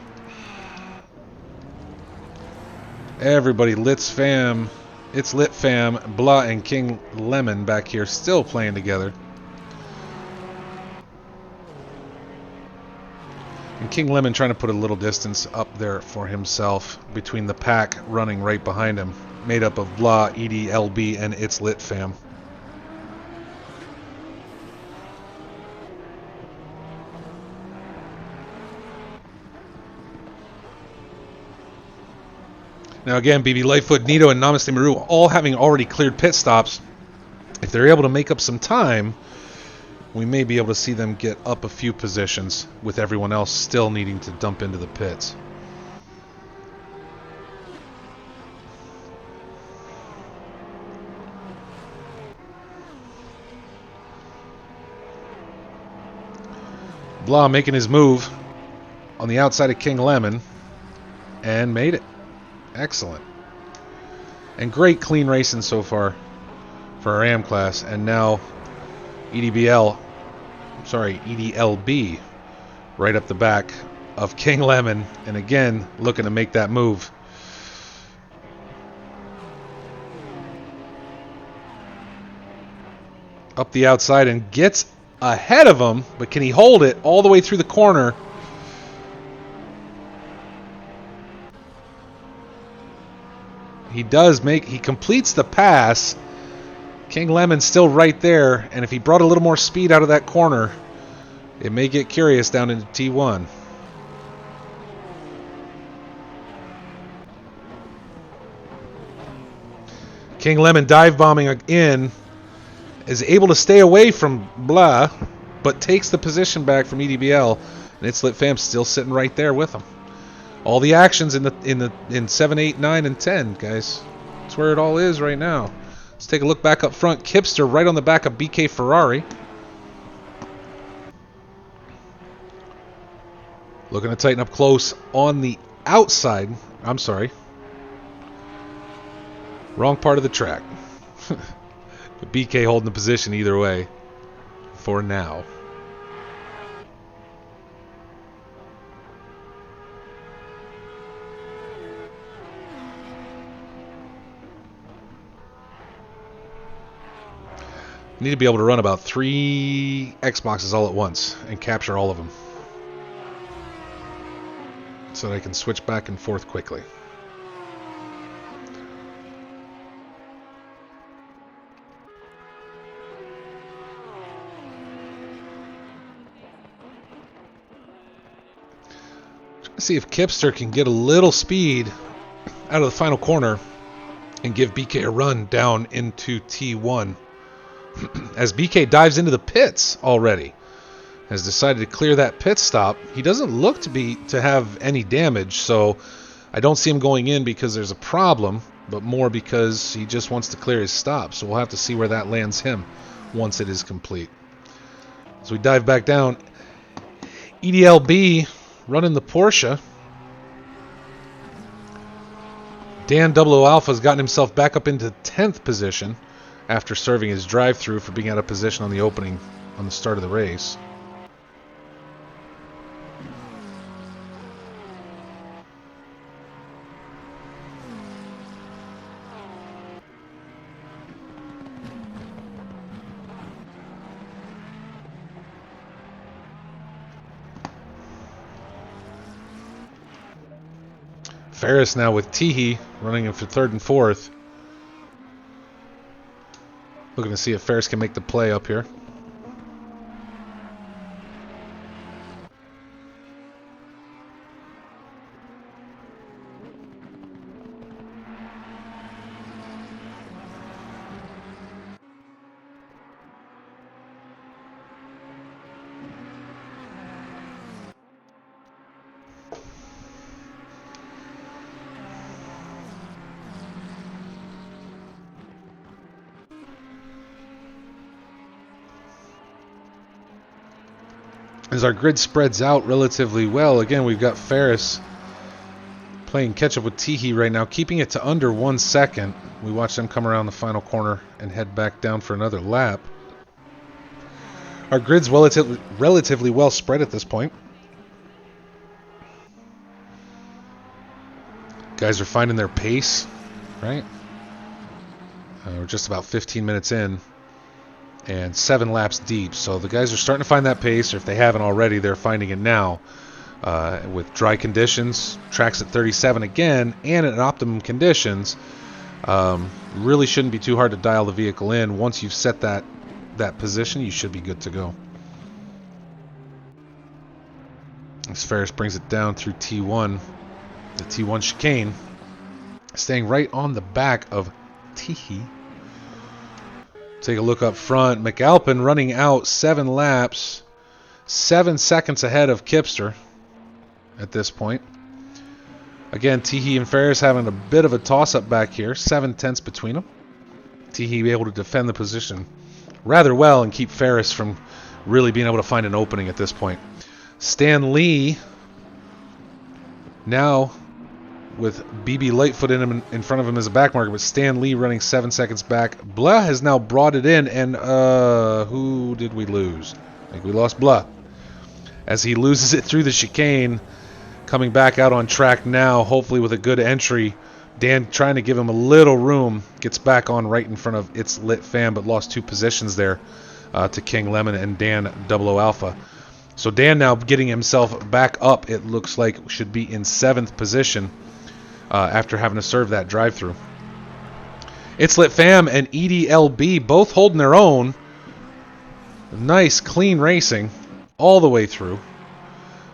Speaker 1: everybody, It's Lit Fam, Blah, and King Lemon back here still playing together. And King Lemon trying to put a little distance up there for himself between the pack running right behind him, made up of Blah, EDLB, and It's Lit Fam. Now again, BB Lightfoot, Nito, and Namaste Maru all having already cleared pit stops. If they're able to make up some time, we may be able to see them get up a few positions, with everyone else still needing to dump into the pits. Blah making his move on the outside of King Lemon, and made it. Excellent. And great clean racing so far for our AM class. And now EDLB right up the back of King Lemon, and again looking to make that move. Up the outside and gets ahead of him, but can he hold it all the way through the corner? He completes the pass. King Lemon's still right there, and if he brought a little more speed out of that corner, it may get curious down into T1. King Lemon dive bombing in, is able to stay away from Blah, but takes the position back from EDBL, and It's Lit Fam still sitting right there with him. All the actions in 7, 8, 9, and 10, guys. That's where it all is right now. Let's take a look back up front. Kipster right on the back of BK Ferrari. Looking to tighten up close on the outside. I'm sorry. Wrong part of the track. But BK holding the position either way for now. Need to be able to run about 3 Xboxes all at once and capture all of them, so that I can switch back and forth quickly. Trying to see if Kipster can get a little speed out of the final corner and give BK a run down into T1. As BK dives into the pits already, has decided to clear that pit stop. He doesn't look to have any damage, so I don't see him going in because there's a problem, but more because he just wants to clear his stop. So we'll have to see where that lands him once it is complete. So we dive back down. EDLB running the Porsche. Dan Double O Alpha has gotten himself back up into 10th position after serving his drive-through for being out of position on the opening on the start of the race. Ferris now with Teehee running in for 3rd and 4th. Looking to see if Ferris can make the play up here. As our grid spreads out relatively well, again, we've got Ferris playing catch-up with Teehee right now, keeping it to under 1 second. We watch them come around the final corner and head back down for another lap. Our grid's relatively well spread at this point. Guys are finding their pace, right? We're just about 15 minutes in. And 7 laps deep, so the guys are starting to find that pace, or if they haven't already, they're finding it now. With dry conditions, tracks at 37 again, and in optimum conditions, really shouldn't be too hard to dial the vehicle in. Once you've set that position, you should be good to go. As Ferris brings it down through T1, the T1 chicane, staying right on the back of Teehee. Take a look up front. McAlpin running out 7 laps, 7 seconds ahead of Kipster at this point. Again, Teehee and Ferris having a bit of a toss-up back here. 7/10 between them. Teehee able to defend the position rather well and keep Ferris from really being able to find an opening at this point. Stan Lee now with BB Lightfoot in front of him as a back marker, but Stan Lee running 7 seconds back. Blah has now brought it in, and who did we lose? I think we lost Blah. As he loses it through the chicane, coming back out on track now, hopefully with a good entry. Dan trying to give him a little room, gets back on right in front of It's Lit Fam, but lost 2 positions there to King Lemon and Dan Double O Alpha. So Dan now getting himself back up, it looks like should be in 7th position. After having to serve that drive-through. It's Lit Fam and EDLB both holding their own. Nice, clean racing all the way through.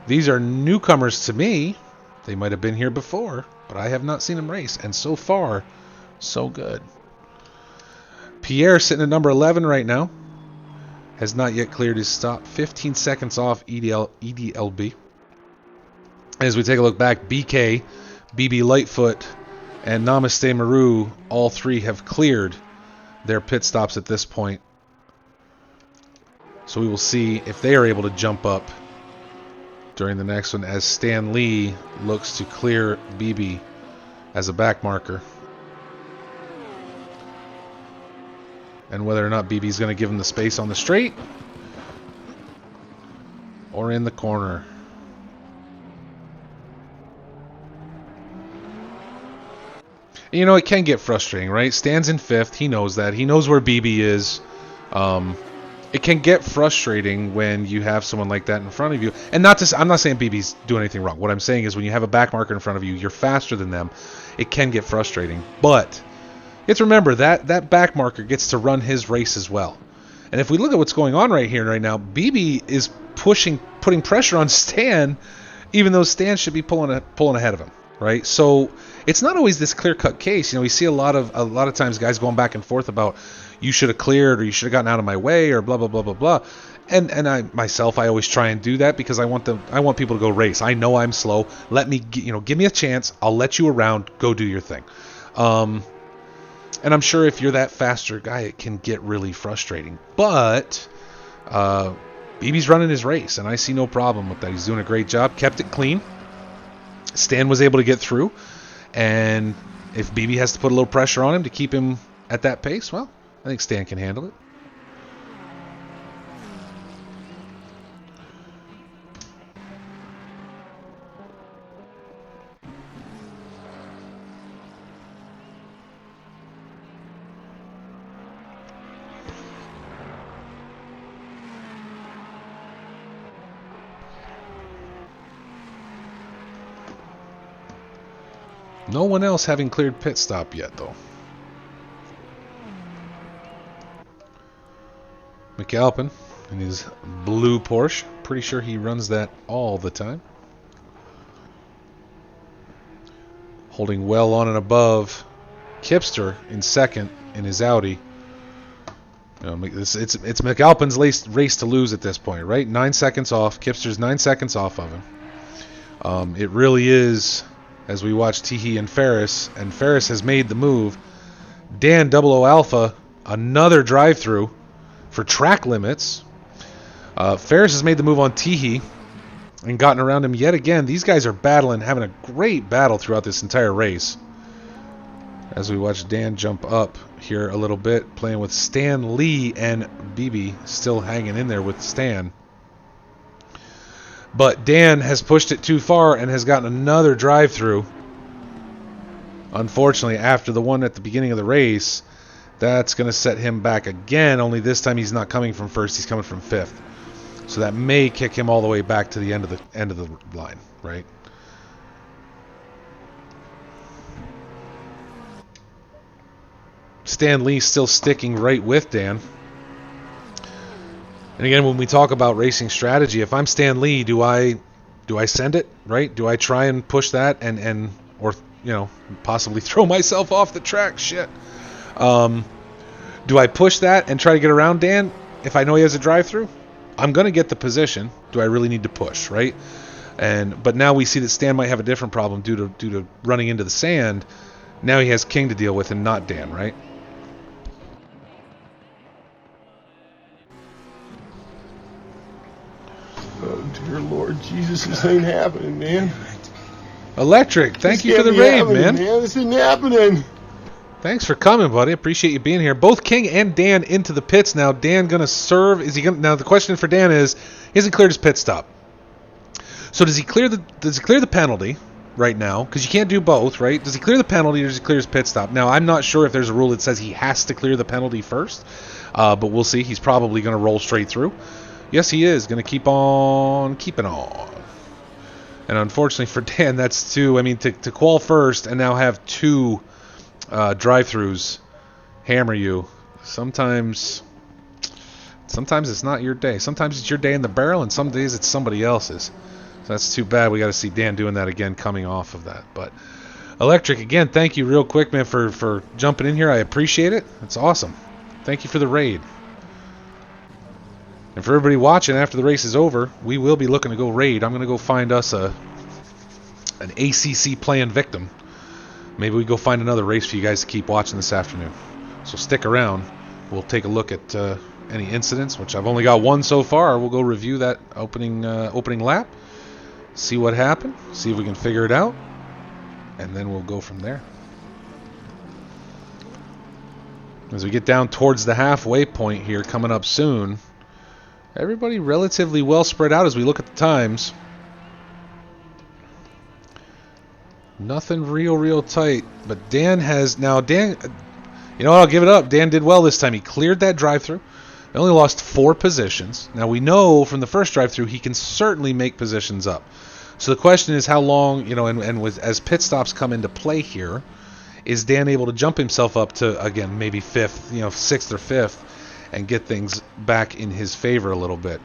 Speaker 1: These are newcomers to me. They might have been here before, but I have not seen them race. And so far, so good. Pierre sitting at number 11 right now. Has not yet cleared his stop. 15 seconds off EDLB. As we take a look back, BK, BB Lightfoot, and Namaste Maru, all 3 have cleared their pit stops at this point. So we will see if they are able to jump up during the next one as Stan Lee looks to clear BB as a back marker. And whether or not BB is going to give him the space on the straight or in the corner. You know, it can get frustrating, right? Stan's in 5th. He knows that. He knows where BB is. It can get frustrating when you have someone like that in front of you. And I'm not saying BB's doing anything wrong. What I'm saying is when you have a back marker in front of you, you're faster than them. It can get frustrating. But you have to remember that back marker gets to run his race as well. And if we look at what's going on right here and right now, BB is putting pressure on Stan, even though Stan should be pulling ahead of him. Right, so it's not always this clear-cut case. You know, we see a lot of times guys going back and forth about you should have cleared or you should have gotten out of my way or blah blah blah blah blah. And I myself, I always try and do that because I want people to go race. I know I'm slow. Let me give me a chance. I'll let you around. Go do your thing. And I'm sure if you're that faster guy, it can get really frustrating. But BB's running his race, and I see no problem with that. He's doing a great job. Kept it clean. Stan was able to get through, and if BB has to put a little pressure on him to keep him at that pace, well, I think Stan can handle it. No one else having cleared pit stop yet, though. McAlpin in his blue Porsche. Pretty sure he runs that all the time. Holding well on and above Kipster in second in his Audi. You know, it's McAlpin's race to lose at this point, right? 9 seconds off. Kipster's 9 seconds off of him. It really is, as we watch Teehee and Ferris has made the move. Dan 00 Alpha, another drive-through for track limits. Ferris has made the move on Teehee and gotten around him yet again. These guys are battling, having a great battle throughout this entire race. As we watch Dan jump up here a little bit, playing with Stan Lee and BB still hanging in there with Stan. But Dan has pushed it too far and has gotten another drive-through. Unfortunately, after the one at the beginning of the race, that's going to set him back again, only this time he's not coming from first, he's coming from fifth. So that may kick him all the way back to the end of the line, right? Stan Lee still sticking right with Dan. And again, when we talk about racing strategy, if I'm Stan Lee, do I send it, right? Do I try and push that and or possibly throw myself off the track? Shit. Do I push that and try to get around Dan if I know he has a drive-through? I'm going to get the position. Do I really need to push, right? But now we see that Stan might have a different problem due to running into the sand. Now he has King to deal with and not Dan, right?
Speaker 4: Oh, dear Lord Jesus, this ain't happening, man.
Speaker 1: Electric, thank you for the raid, man.
Speaker 4: This isn't happening.
Speaker 1: Thanks for coming, buddy. Appreciate you being here. Both King and Dan into the pits now. Dan gonna serve. Is he gonna? Now the question for Dan is, he hasn't cleared his pit stop. So does he clear the penalty right now? Because you can't do both, right? Does he clear the penalty or does he clear his pit stop? Now I'm not sure if there's a rule that says he has to clear the penalty first, but we'll see. He's probably gonna roll straight through. Yes, he is gonna keep on keeping on. And unfortunately for Dan, that's two. I mean, to qual first and now have two drive-throughs hammer you. Sometimes it's not your day. Sometimes it's your day in the barrel, and some days it's somebody else's. So that's too bad. We got to see Dan doing that again, coming off of that. But Electric, again, thank you real quick, man, for jumping in here. I appreciate it. It's awesome. Thank you for the raid. And for everybody watching, after the race is over, we will be looking to go raid. I'm going to go find us an ACC playing victim. Maybe we go find another race for you guys to keep watching this afternoon. So stick around. We'll take a look at any incidents, which I've only got one so far. We'll go review that opening lap, see what happened, see if we can figure it out, and then we'll go from there. As we get down towards the halfway point here, coming up soon, everybody relatively well spread out as we look at the times. Nothing real tight, but Dan, you know what, I'll give it up. Dan did well this time. He cleared that drive-through. They only lost 4 positions. Now we know from the first drive-through he can certainly make positions up. So the question is how long, as pit stops come into play here, is Dan able to jump himself up to, again, maybe 5th, 6th or 5th, and get things back in his favor a little bit.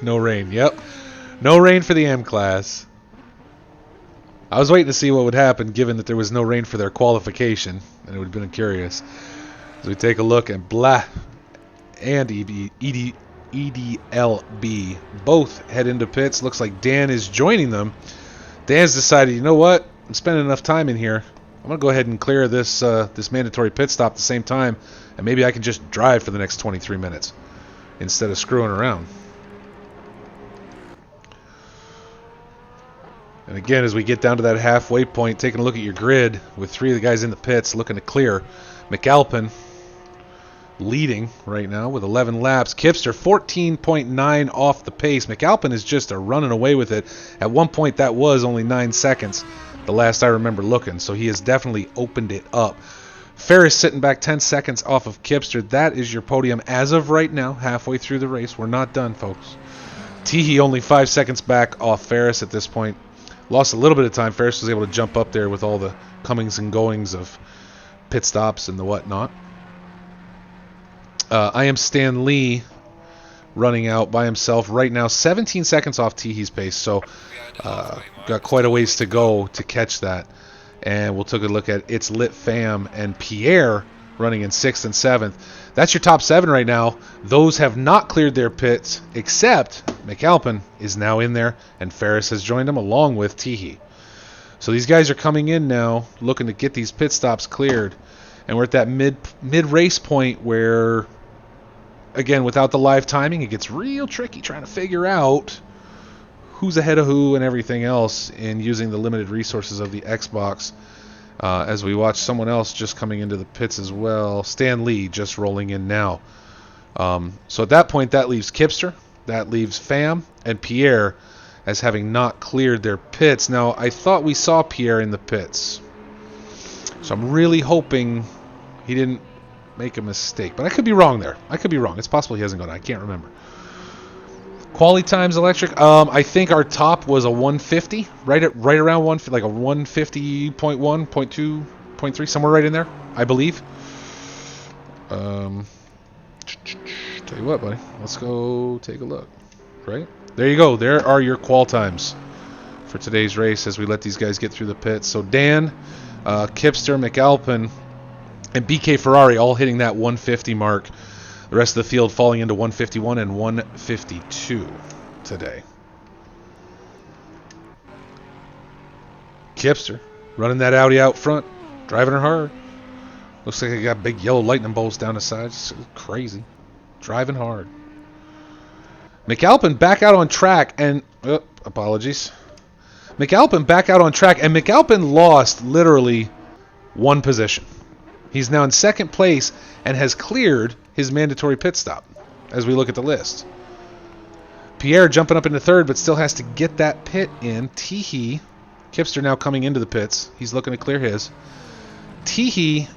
Speaker 1: No rain. Yep. No rain for the M class. I was waiting to see what would happen given that there was no rain for their qualification, and it would have been curious. As we take a look at Blah and EDLB both head into pits. Looks like Dan is joining them. Dan's decided, you know what? I'm spending enough time in here. I'm going to go ahead and clear this this mandatory pit stop at the same time, and maybe I can just drive for the next 23 minutes instead of screwing around. And again, as we get down to that halfway point, taking a look at your grid with 3 of the guys in the pits looking to clear. McAlpin leading right now with 11 laps. Kipster 14.9 off the pace. McAlpin is just running away with it. At one point, that was only 9 seconds, the last I remember looking. So he has definitely opened it up. Ferris sitting back 10 seconds off of Kipster. That is your podium as of right now, halfway through the race. We're not done, folks. Teehee only 5 seconds back off Ferris at this point. Lost a little bit of time. Ferris was able to jump up there with all the comings and goings of pit stops and the whatnot. I am Stan Lee running out by himself right now, 17 seconds off Teehee's pace, so got quite a ways to go to catch that. And we'll take a look at It's Lit Fam and Pierre running in 6th and 7th. That's your top 7 right now. Those have not cleared their pits, except McAlpin is now in there, and Ferris has joined him along with Teehee. So these guys are coming in now, looking to get these pit stops cleared. And we're at that mid-race point where, again, without the live timing, it gets real tricky trying to figure out who's ahead of who and everything else in using the limited resources of the Xbox. As we watch someone else just coming into the pits as well. Stan Lee just rolling in now. So at that point, that leaves Kipster, that leaves Fam, and Pierre as having not cleared their pits. Now, I thought we saw Pierre in the pits, so I'm really hoping he didn't make a mistake. But I could be wrong there. I could be wrong. It's possible he hasn't gone. I can't remember. Quality times electric. I think our top was a 150, right around 150, like a 150.1, 0.2, 0.3, somewhere right in there, I believe. Tell you what, buddy. Let's go take a look. Right there you go. There are your qual times for today's race as we let these guys get through the pits. So Dan, Kipster, McAlpin, and BK Ferrari all hitting that 150 mark. The rest of the field falling into 151 and 152 today. Kipster running that Audi out front, driving her hard. Looks like he got big yellow lightning bolts down the sides. It's crazy. Driving hard. McAlpin back out on track and... apologies. McAlpin back out on track, and McAlpin lost literally 1 position. He's now in 2nd place and has cleared his mandatory pit stop as we look at the list. Pierre jumping up into 3rd, but still has to get that pit in. Teehee, Kipster now coming into the pits. He's looking to clear his. Teehee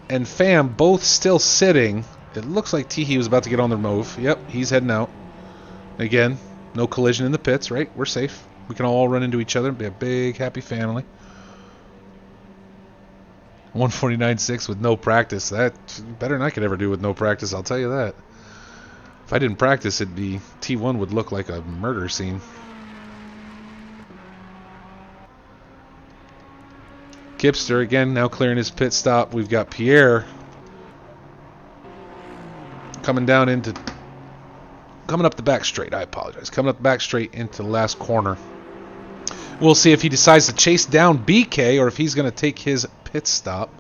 Speaker 1: and Fam both still sitting. It looks like Teehee was about to get on the move. Yep, he's heading out. Again, no collision in the pits, right? We're safe. We can all run into each other and be a big, happy family. 149.6 with no practice. That better than I could ever do with no practice, I'll tell you that. If I didn't practice, it'd be T1 would look like a murder scene. Kipster again now clearing his pit stop. We've got Pierre coming up the back straight. I apologize. Coming up the back straight into the last corner. We'll see if he decides to chase down BK or if he's going to take his pit stop,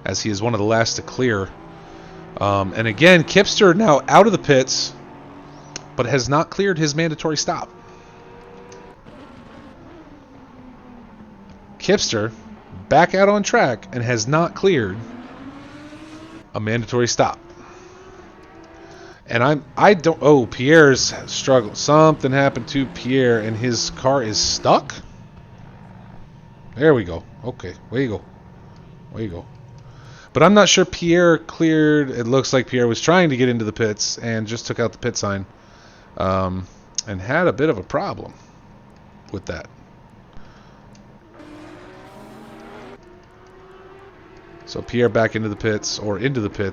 Speaker 1: as he is one of the last to clear. And again, Kipster now out of the pits, but has not cleared his mandatory stop. Kipster back out on track and has not cleared a mandatory stop. And Pierre's struggled. Something happened to Pierre and his car is stuck. There we go. Okay, way you go. But I'm not sure Pierre cleared. It looks like Pierre was trying to get into the pits and just took out the pit sign, and had a bit of a problem with that. So Pierre back into the pits,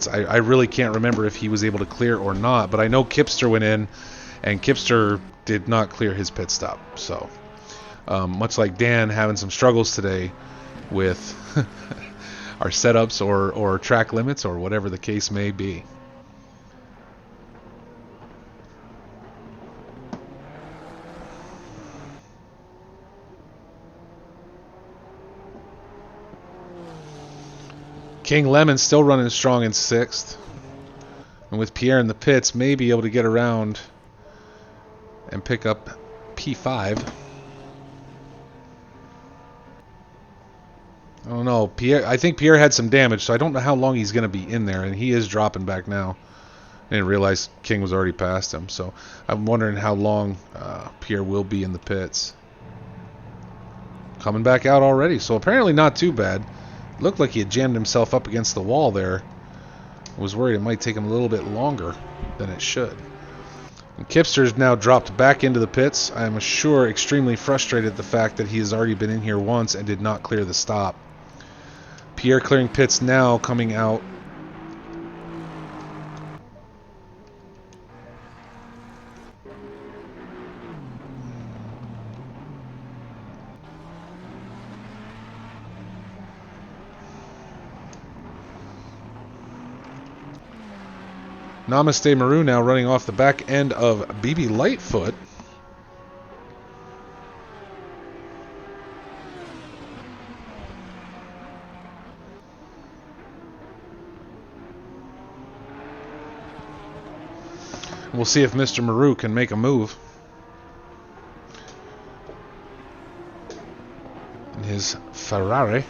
Speaker 1: I really can't remember if he was able to clear or not, but I know Kipster went in, and Kipster did not clear his pit stop. So, much like Dan having some struggles today with our setups or track limits or whatever the case may be. King Lemon still running strong in 6th. And with Pierre in the pits, may be able to get around and pick up P5. I don't know. I think Pierre had some damage, so I don't know how long he's going to be in there, and he is dropping back now. I didn't realize King was already past him, so I'm wondering how long Pierre will be in the pits. Coming back out already, so apparently not too bad. Looked like he had jammed himself up against the wall there. I was worried it might take him a little bit longer than it should. And Kipster's now dropped back into the pits. I am sure extremely frustrated at the fact that he has already been in here once and did not clear the stop. Pierre clearing pits now, coming out. Namaste Maru now running off the back end of BB Lightfoot. We'll see if Mr. Maru can make a move. In his Ferrari.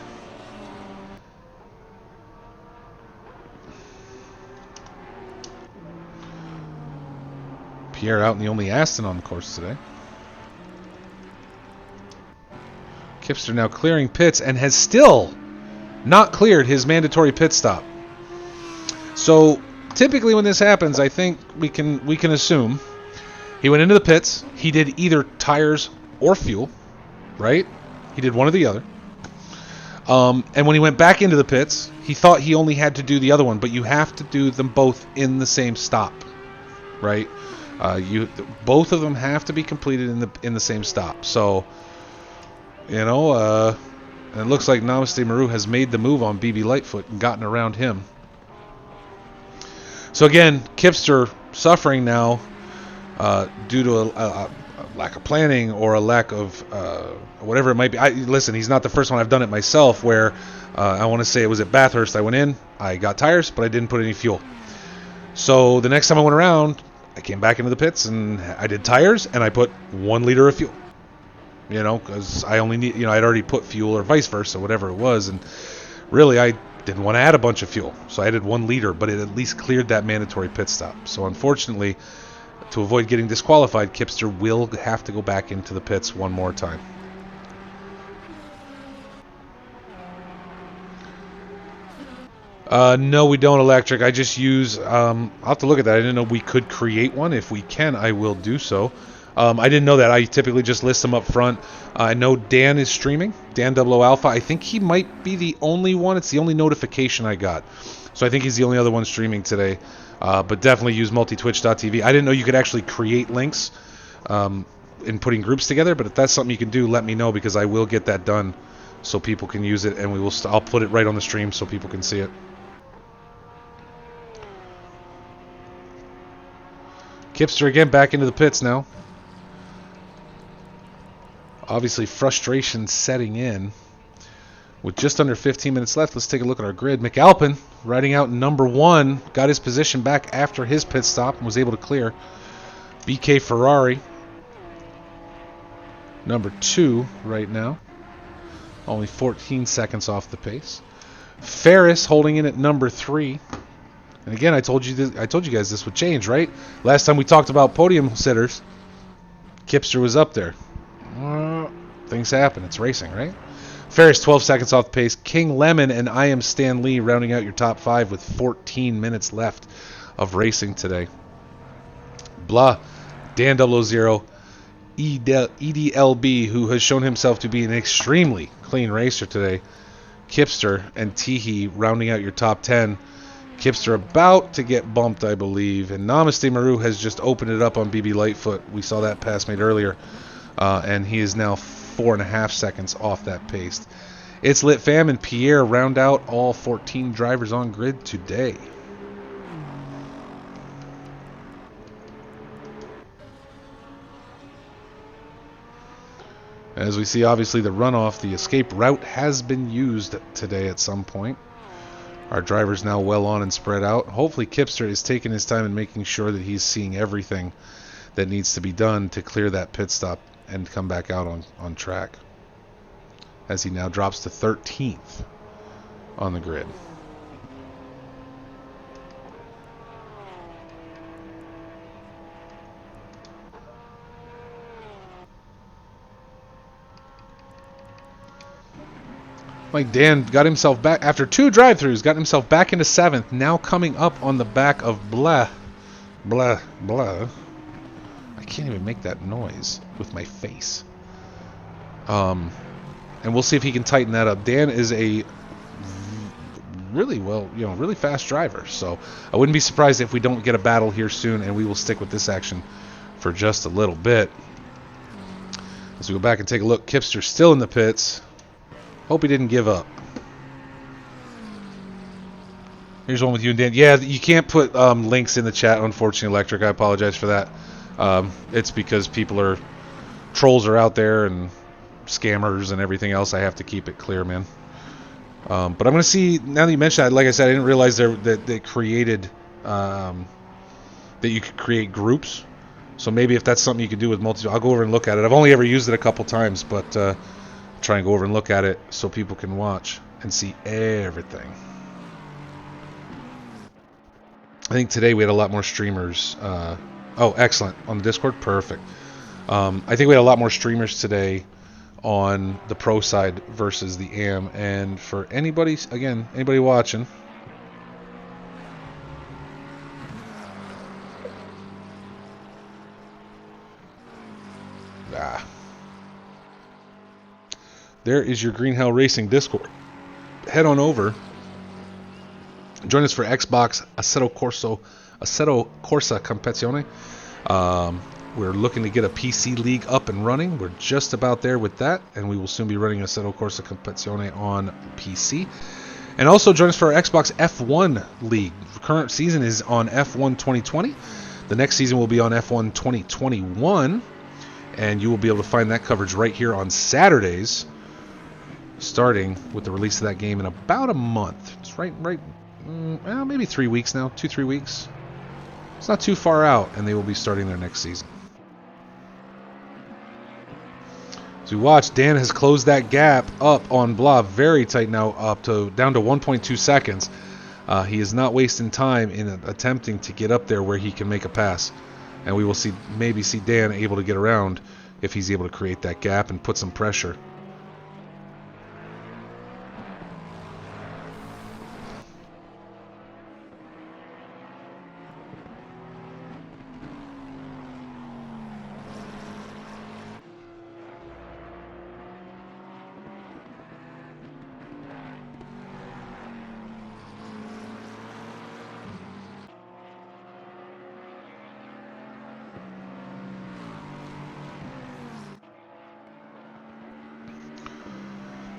Speaker 1: Pierre out in the only Aston on the course today. Kipster now clearing pits and has still not cleared his mandatory pit stop. So typically when this happens, I think we can assume he went into the pits. He did either tires or fuel, right? He did one or the other. And when he went back into the pits, he thought he only had to do the other one, but you have to do them both in the same stop, right? Both of them have to be completed in the same stop. So, you know, and it looks like Namaste Maru has made the move on BB Lightfoot and gotten around him. So again, Kipster suffering now due to a lack of planning or a lack of whatever it might be. Listen, he's not the first one. I've done it myself where I want to say it was at Bathurst. I went in, I got tires, but I didn't put any fuel. So the next time I went around, I came back into the pits and I did tires and I put 1 liter of fuel. You know, because I only need, I'd already put fuel or vice versa, whatever it was. And really, I didn't want to add a bunch of fuel. So I added 1 liter, but it at least cleared that mandatory pit stop. So unfortunately, to avoid getting disqualified, Kipster will have to go back into the pits one more time. No, we don't, Electric. I just use... I'll have to look at that. I didn't know we could create one. If we can, I will do so. I didn't know that. I typically just list them up front. I know Dan is streaming. Dan 00 Alpha. I think he might be the only one. It's the only notification I got. So I think he's the only other one streaming today. But definitely use multitwitch.tv. I didn't know you could actually create links in putting groups together. But if that's something you can do, let me know, because I will get that done so people can use it. And I'll put it right on the stream so people can see it. Kipster again back into the pits now. Obviously frustration setting in. With just under 15 minutes left, let's take a look at our grid. McAlpin riding out number 1. Got his position back after his pit stop and was able to clear. BK Ferrari number 2 right now. Only 14 seconds off the pace. Ferris holding in at number 3. And again, I told you guys this would change, right? Last time we talked about podium sitters, Kipster was up there. Things happen. It's racing, right? Ferris 12 seconds off the pace. King Lemon and I Am Stan Lee rounding out your top 5 with 14 minutes left of racing today. Blah, Dan 00, EDLB, who has shown himself to be an extremely clean racer today. Kipster and Teehee rounding out your top 10. Kipster about to get bumped, I believe. And Namaste Maru has just opened it up on BB Lightfoot. We saw that pass made earlier. And he is now 4.5 seconds off that pace. It's Lit Fam and Pierre round out all 14 drivers on grid today. As we see, obviously, the runoff, the escape route has been used today at some point. Our driver's now well on and spread out. Hopefully Kipster is taking his time and making sure that he's seeing everything that needs to be done to clear that pit stop and come back out on track. As he now drops to 13th on the grid. Like Dan got himself back after 2 drive-throughs, got himself back into 7th, now coming up on the back of blah. I can't even make that noise with my face. And we'll see if he can tighten that up. Dan is a really fast driver, so I wouldn't be surprised if we don't get a battle here soon, and we will stick with this action for just a little bit. As we go back and take a look, Kipster's still in the pits. Hope he didn't give up. Here's one with you and Dan. Yeah, you can't put links in the chat, unfortunately, Electric. I apologize for that. It's because trolls are out there and scammers and everything else. I have to keep it clear, man. But I'm going to see, now that you mentioned that, like I said, I didn't realize that they created, that you could create groups. So maybe if that's something you could do with I'll go over and look at it. I've only ever used it a couple times, but try and go over and look at it so people can watch and see everything. I think today we had a lot more streamers. Oh, excellent. On the Discord? Perfect. I think we had a lot more streamers today on the pro side versus the AM. And for anybody watching, there is your Green Hell Racing Discord. Head on over. Join us for Xbox Assetto Corsa Competizione. We're looking to get a PC league up and running. We're just about there with that, and we will soon be running Assetto Corsa Competizione on PC. And also join us for our Xbox F1 league. The current season is on F1 2020. The next season will be on F1 2021, and you will be able to find that coverage right here on Saturdays, starting with the release of that game in about a month. It's maybe 3 weeks now, 2-3 weeks. It's not too far out, and they will be starting their next season. As we watch, Dan has closed that gap up on Blah very tight now, down to 1.2 seconds. He is not wasting time in attempting to get up there where he can make a pass, and we will maybe see Dan able to get around if he's able to create that gap and put some pressure.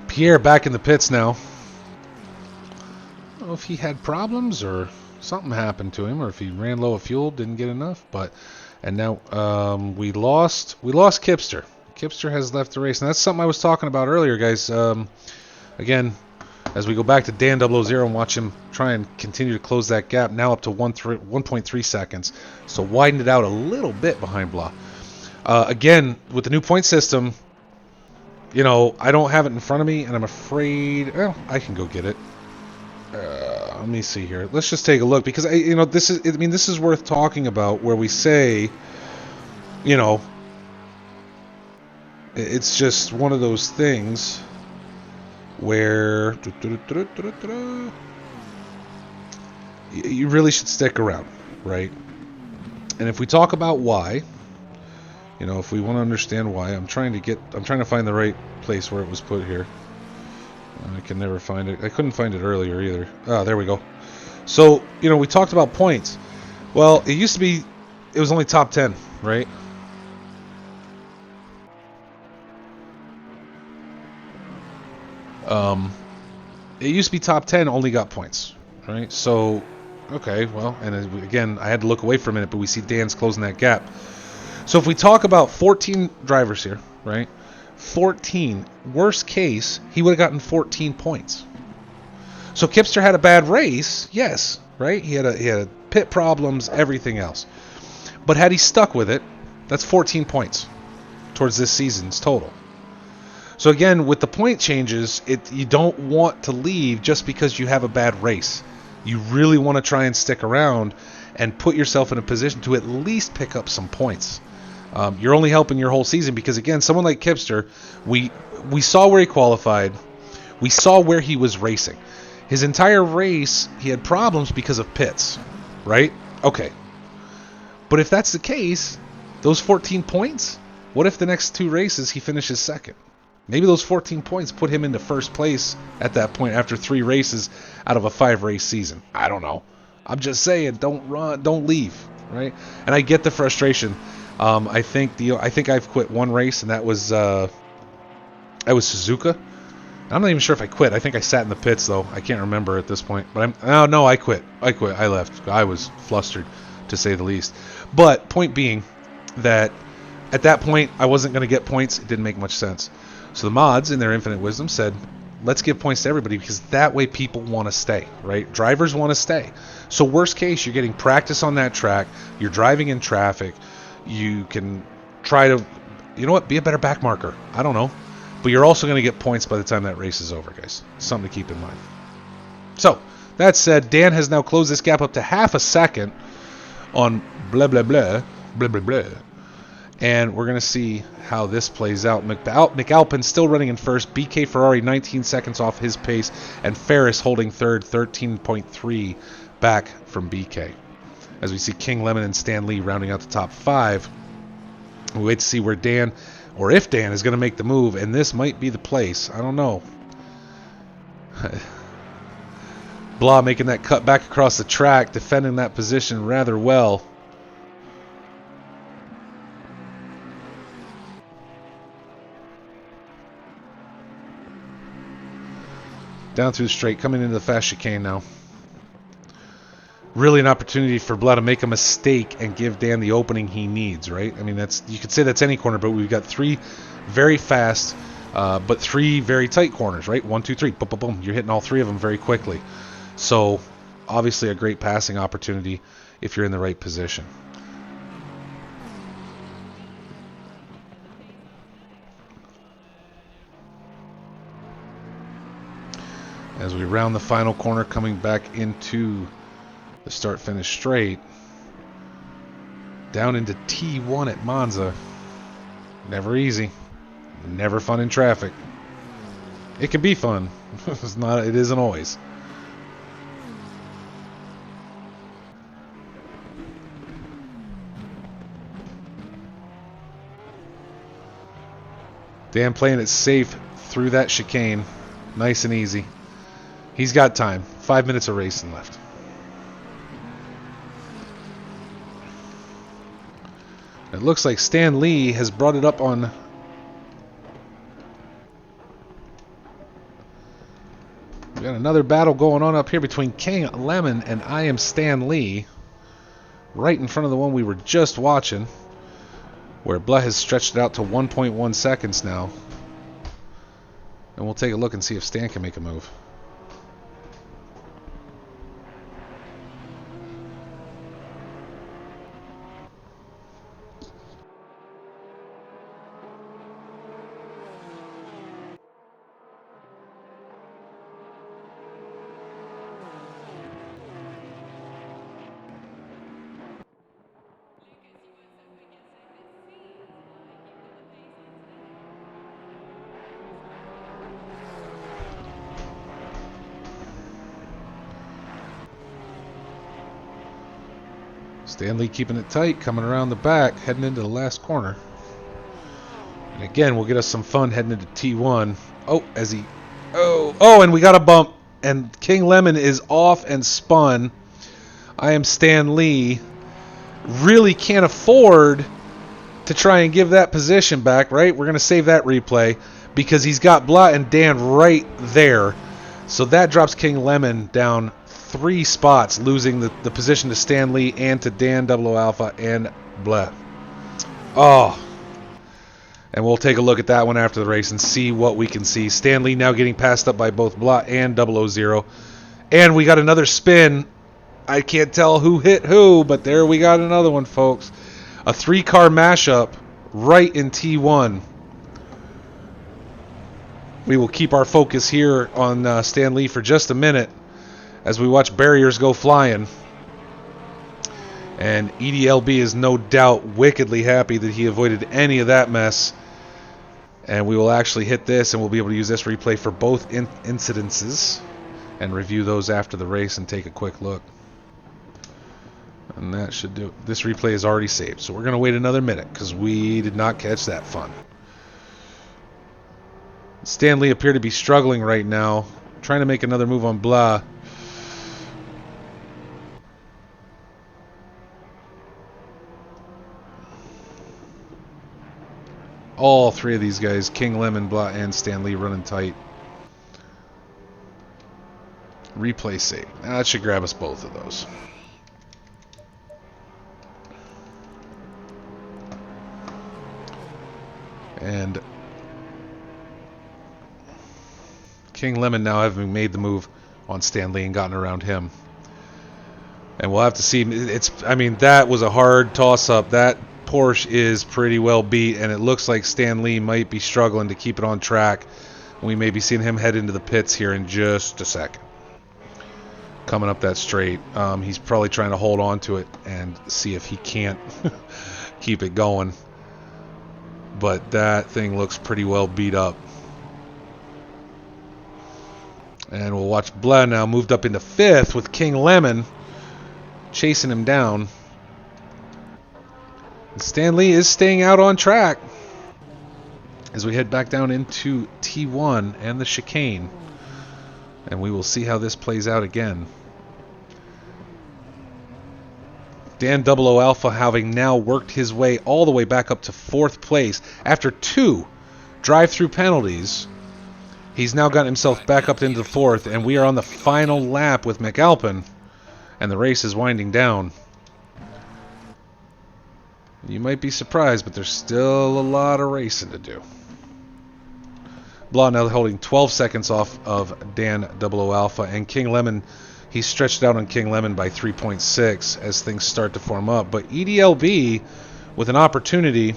Speaker 1: Pierre back in the pits now. I don't know if he had problems or something happened to him, or if he ran low of fuel, didn't get enough. And now we lost Kipster. Kipster has left the race, and that's something I was talking about earlier, guys. Again, as we go back to Dan 000 and watch him try and continue to close that gap, now up to 1.3 seconds. So widened it out a little bit behind Blah. Again, with the new point system, I don't have it in front of me, and I'm afraid... Well, I can go get it. Let me see here. Let's just take a look, because this is worth talking about, where we say, it's just one of those things where you really should stick around, right? And if we talk about why, if we want to understand why, I'm trying to find the right place where it was put here. I can never find it. I couldn't find it earlier either. Ah, there we go. So, we talked about points. Well, it used to be, it was only top 10, right? It used to be top 10 only got points, right? So, okay, well, and again, I had to look away for a minute, but we see Dan's closing that gap. So if we talk about 14 drivers here, right? 14. Worst case, he would have gotten 14 points. So Kipster had a bad race, yes, right? He had pit problems, everything else. But had he stuck with it, that's 14 points towards this season's total. So again, with the point changes, you don't want to leave just because you have a bad race. You really want to try and stick around and put yourself in a position to at least pick up some points. You're only helping your whole season because, again, someone like Kipster, we saw where he qualified. We saw where he was racing. His entire race, he had problems because of pits, right? Okay. But if that's the case, those 14 points, what if the next 2 races he finishes second? Maybe those 14 points put him into first place at that point after 3 races out of a 5-race season. I don't know. I'm just saying, don't leave, right? And I get the frustration. I think I've quit 1 race, and that was Suzuka. I'm not even sure if I quit. I think I sat in the pits though. I can't remember at this point. But I quit. I left. I was flustered, to say the least. But point being that at that point I wasn't going to get points. It didn't make much sense. So the mods, in their infinite wisdom, said, let's give points to everybody because that way people want to stay, right? Drivers want to stay. So worst case, you're getting practice on that track. You're driving in traffic. You can try to, be a better back marker. I don't know. But you're also going to get points by the time that race is over, guys. Something to keep in mind. So, that said, Dan has now closed this gap up to half a second on blah, blah, blah, blah, blah, blah. And we're going to see how this plays out. McAlpin still running in first. BK Ferrari 19 seconds off his pace. And Ferris holding third, 13.3 back from BK. As we see King Lemon and Stan Lee rounding out the top 5. We wait to see where Dan, or if Dan, is going to make the move. And this might be the place. I don't know. Blah making that cut back across the track. Defending that position rather well. Down through the straight, coming into the fast chicane now. Really an opportunity for Blah to make a mistake and give Dan the opening he needs, right? I mean, you could say that's any corner, but we've got 3 very fast, but 3 very tight corners, right? 1, 2, 3, boom, boom, boom. You're hitting all 3 of them very quickly. So, obviously a great passing opportunity if you're in the right position. As we round the final corner, coming back into the start-finish straight, down into T1 at Monza. Never easy, never fun in traffic. It can be fun. It isn't always. Dan playing it safe through that chicane, nice and easy. He's got time. 5 minutes of racing left. It looks like Stan Lee has brought it up on... We got another battle going on up here between King Lemon and I Am Stan Lee. Right in front of the one we were just watching. Where Blah has stretched it out to 1.1 seconds now. And we'll take a look and see if Stan can make a move. Stan Lee keeping it tight, coming around the back, heading into the last corner. And again, we'll get us some fun heading into T1. And we got a bump. And King Lemon is off and spun. I Am Stan Lee really can't afford to try and give that position back, right? We're going to save that replay because he's got Blah and Dan right there. So that drops King Lemon down 3 spots, losing the position to Stan Lee and to Dan 00 Alpha and Blah. Oh. And we'll take a look at that one after the race and see what we can see. Stan Lee now getting passed up by both Blah and 000. And we got another spin. I can't tell who hit who, but there we got another one, folks. A 3-car mashup right in T1. We will keep our focus here on Stan Lee for just a minute as we watch barriers go flying. And EDLB is no doubt wickedly happy that he avoided any of that mess. And we will actually hit this, and we'll be able to use this replay for both incidences and review those after the race and take a quick look. And that should do it. This replay is already saved, so we're going to wait another minute because we did not catch that fun. Stan Lee appeared to be struggling right now, trying to make another move on Blah. All three of these guys, King Lemon, Blah, and Stan Lee, running tight. Replay save. That should grab us both of those. And King Lemon now having made the move on Stan Lee and gotten around him. And we'll have to see. I mean, that was a hard toss-up. That Porsche is pretty well beat, and it looks like Stan Lee might be struggling to keep it on track. We may be seeing him head into the pits here in just a second. Coming up that straight. He's probably trying to hold on to it and see if he can't keep it going. But that thing looks pretty well beat up. And we'll watch Blah now moved up into 5th with King Lemon chasing him down. And Stan Lee is staying out on track as we head back down into T1 and the chicane. And we will see how this plays out again. Dan 00 Alpha having now worked his way all the way back up to 4th place after 2 drive-through penalties. He's now gotten himself back up into the 4th, and we are on the final lap with McAlpin, and the race is winding down. You might be surprised, but there's still a lot of racing to do. Blah now holding 12 seconds off of Dan 00 Alpha, and King Lemon, he's stretched out on King Lemon by 3.6 as things start to form up. But EDLB with an opportunity,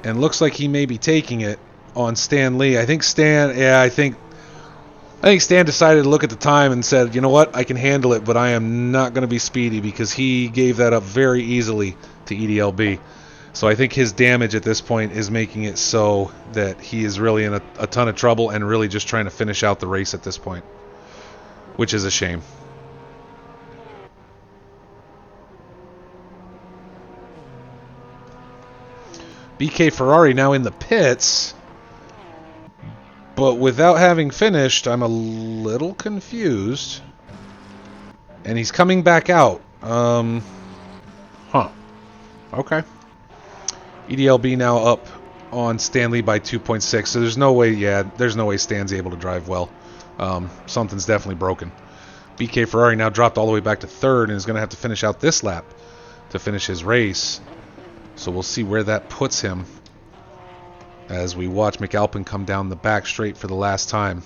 Speaker 1: and looks like he may be taking it on Stan Lee. I think Stan decided to look at the time and said, you know what, I can handle it, but I am not going to be speedy, because he gave that up very easily to EDLB. So I think his damage at this point is making it so that he is really in a ton of trouble and really just trying to finish out the race at this point, which is a shame. BK Ferrari now in the pits, but without having finished, I'm a little confused. And he's coming back out. Okay. EDLB now up on Stan Lee by 2.6, so there's no way Stan's able to drive well. Something's definitely broken. BK Ferrari now dropped all the way back to 3rd and is going to have to finish out this lap to finish his race. So we'll see where that puts him as we watch McAlpin come down the back straight for the last time.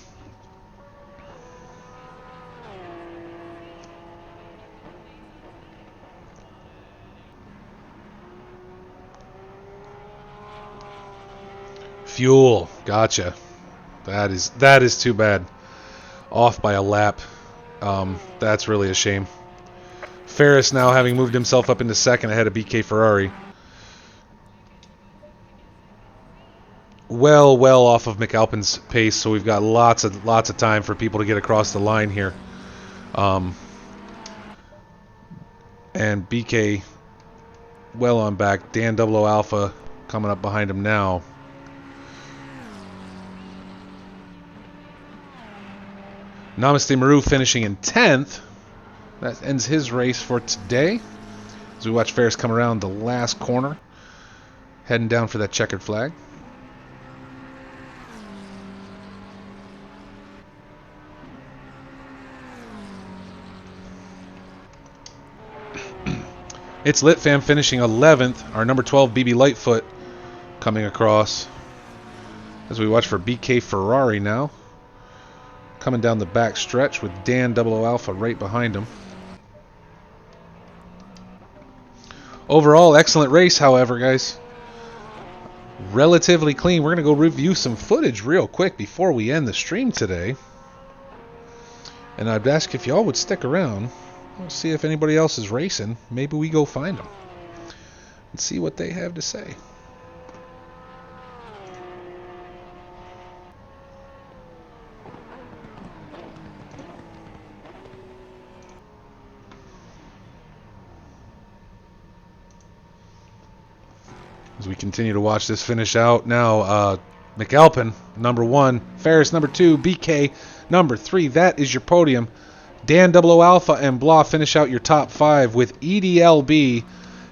Speaker 1: Fuel, gotcha. That is too bad. Off by a lap. That's really a shame. Ferris now having moved himself up into 2nd ahead of BK Ferrari. Well off of McAlpin's pace, so we've got lots of time for people to get across the line here. And BK well on back. Dan 00 Alpha coming up behind him now. Namaste Maru finishing in 10th. That ends his race for today. As we watch Ferris come around the last corner, heading down for that checkered flag. It's Lit Fam finishing 11th. Our number 12 BB Lightfoot coming across as we watch for BK Ferrari now. coming down the back stretch with Dan 00 Alpha right behind him. Overall, excellent race, however, guys. Relatively clean. We're going to go review some footage real quick before we end the stream today. And I'd ask if y'all would stick around. We'll see if anybody else is racing. Maybe we go find them and see what they have to say. As we continue to watch this finish out now, McAlpin, number 1, Ferris, number 2, BK, number 3. That is your podium. Dan 00 Alpha and Blah finish out your top 5 with EDLB,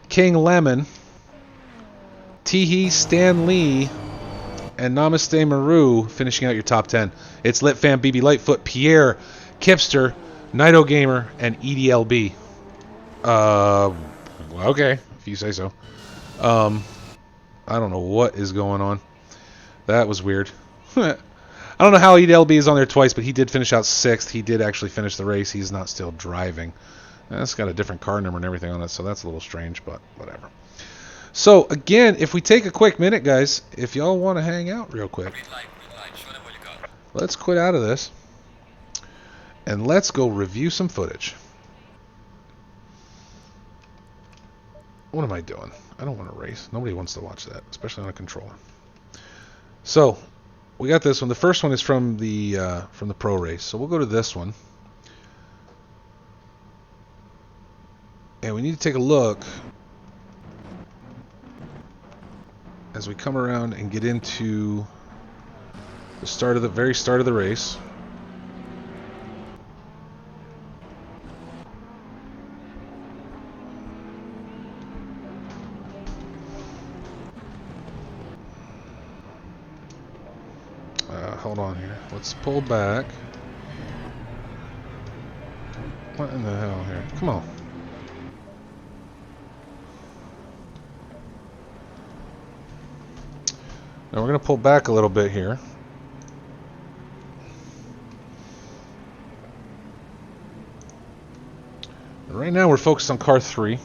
Speaker 1: King Lemon, Teehee, Stan Lee, and Namaste Maru finishing out your top 10. It's Litfam, BB Lightfoot, Pierre, Kipster, Nido Gamer, and EDLB. Okay, if you say so. I don't know what is going on. That was weird. I don't know how EDLB is on there twice, but he did finish out 6th. He did actually finish the race. He's not still driving. That's got a different car number and everything on it, so that's a little strange, but whatever. So, again, if we take a quick minute, guys, if y'all want to hang out real quick, let's quit out of this, and let's go review some footage. What am I doing? I don't want to race. Nobody wants to watch that, especially on a controller. So, we got this one. The first one is from the pro race. So we'll go to this one. And we need to take a look as we come around and get into the very start of the race. Hold on here. Let's pull back. What in the hell here? Come on. Now we're going to pull back a little bit here. And right now we're focused on car 3.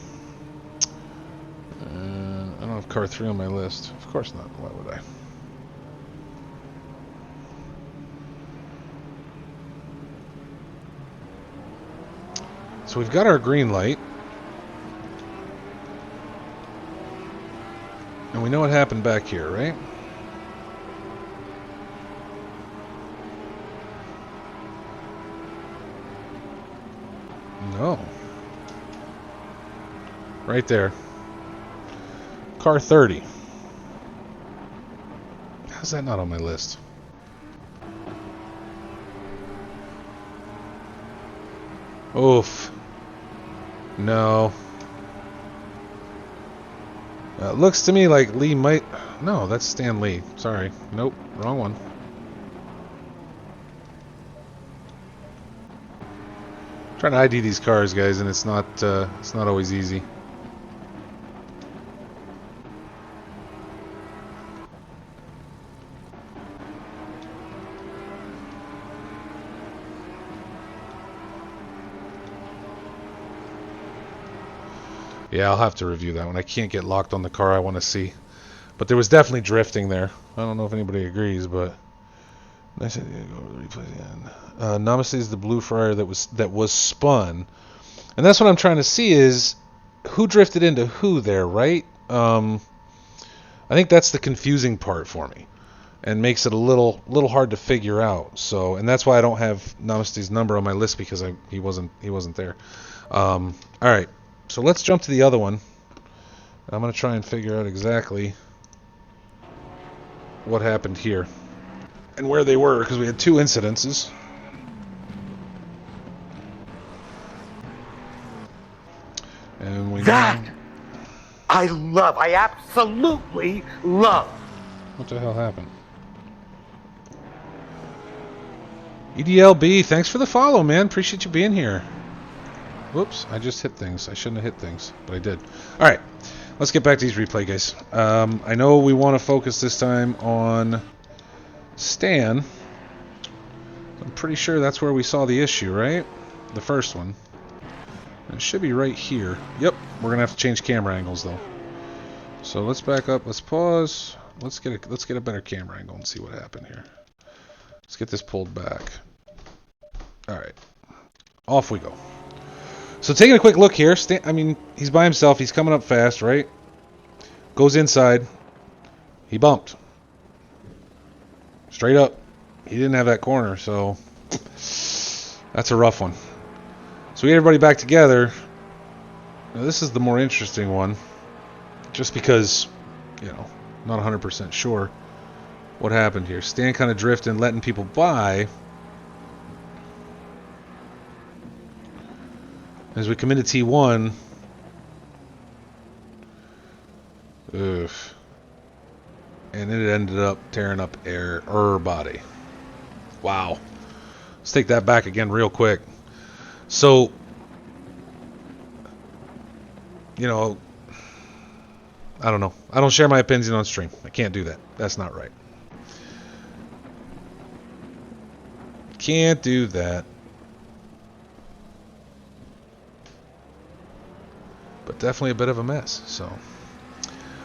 Speaker 1: And I don't have car 3 on my list. Of course not. Why would I? So we've got our green light. And we know what happened back here, right? No. Right there. Car 30. How's that not on my list? Oof. No. It looks to me like Lee might... No, that's Stan Lee. Sorry. Nope. Wrong one. I'm trying to ID these cars, guys, and it's not always easy. Yeah, I'll have to review that one. I can't get locked on the car I want to see. But there was definitely drifting there. I don't know if anybody agrees, but... Nice idea to go over the replay again. Namaste is the blue fryer that was spun. And that's what I'm trying to see is who drifted into who there, right? I think that's the confusing part for me. And makes it a little hard to figure out. So, and that's why I don't have Namaste's number on my list because he wasn't there. All right. So let's jump to the other one. I'm going to try and figure out exactly what happened here and where they were, because we had 2 incidences. And we
Speaker 3: that I love. I absolutely love.
Speaker 1: What the hell happened? EDLB, thanks for the follow, man. Appreciate you being here. Whoops, I just hit things. I shouldn't have hit things, but I did. Alright, let's get back to these replay, guys. I know we want to focus this time on Stan. I'm I'm pretty sure that's where we saw the issue, right? The first one. It should be right here. Yep, we're gonna have to change camera angles though. So let's back up. Let's pause. Let's get a better camera angle and see what happened here. Let's get this pulled back. All right, off we go. So taking a quick look here. I mean, he's by himself. He's coming up fast, right? Goes inside. He bumped. Straight up. He didn't have that corner, so that's a rough one. So we get everybody back together. Now this is the more interesting one, just because, you know, not 100% sure what happened here. Stan kind of drifting, letting people by. As we come into T1, ugh, and it ended up tearing up her body. Wow. Let's take that back again real quick. So, you know, I don't know. I don't share my opinion on stream. I can't do that. That's not right. Can't do that. But definitely a bit of a mess. So,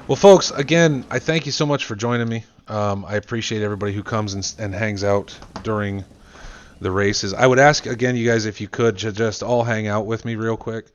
Speaker 1: well, folks, again, I thank you so much for joining me. I appreciate everybody who comes and hangs out during the races. I would ask, again, you guys, if you could just all hang out with me real quick.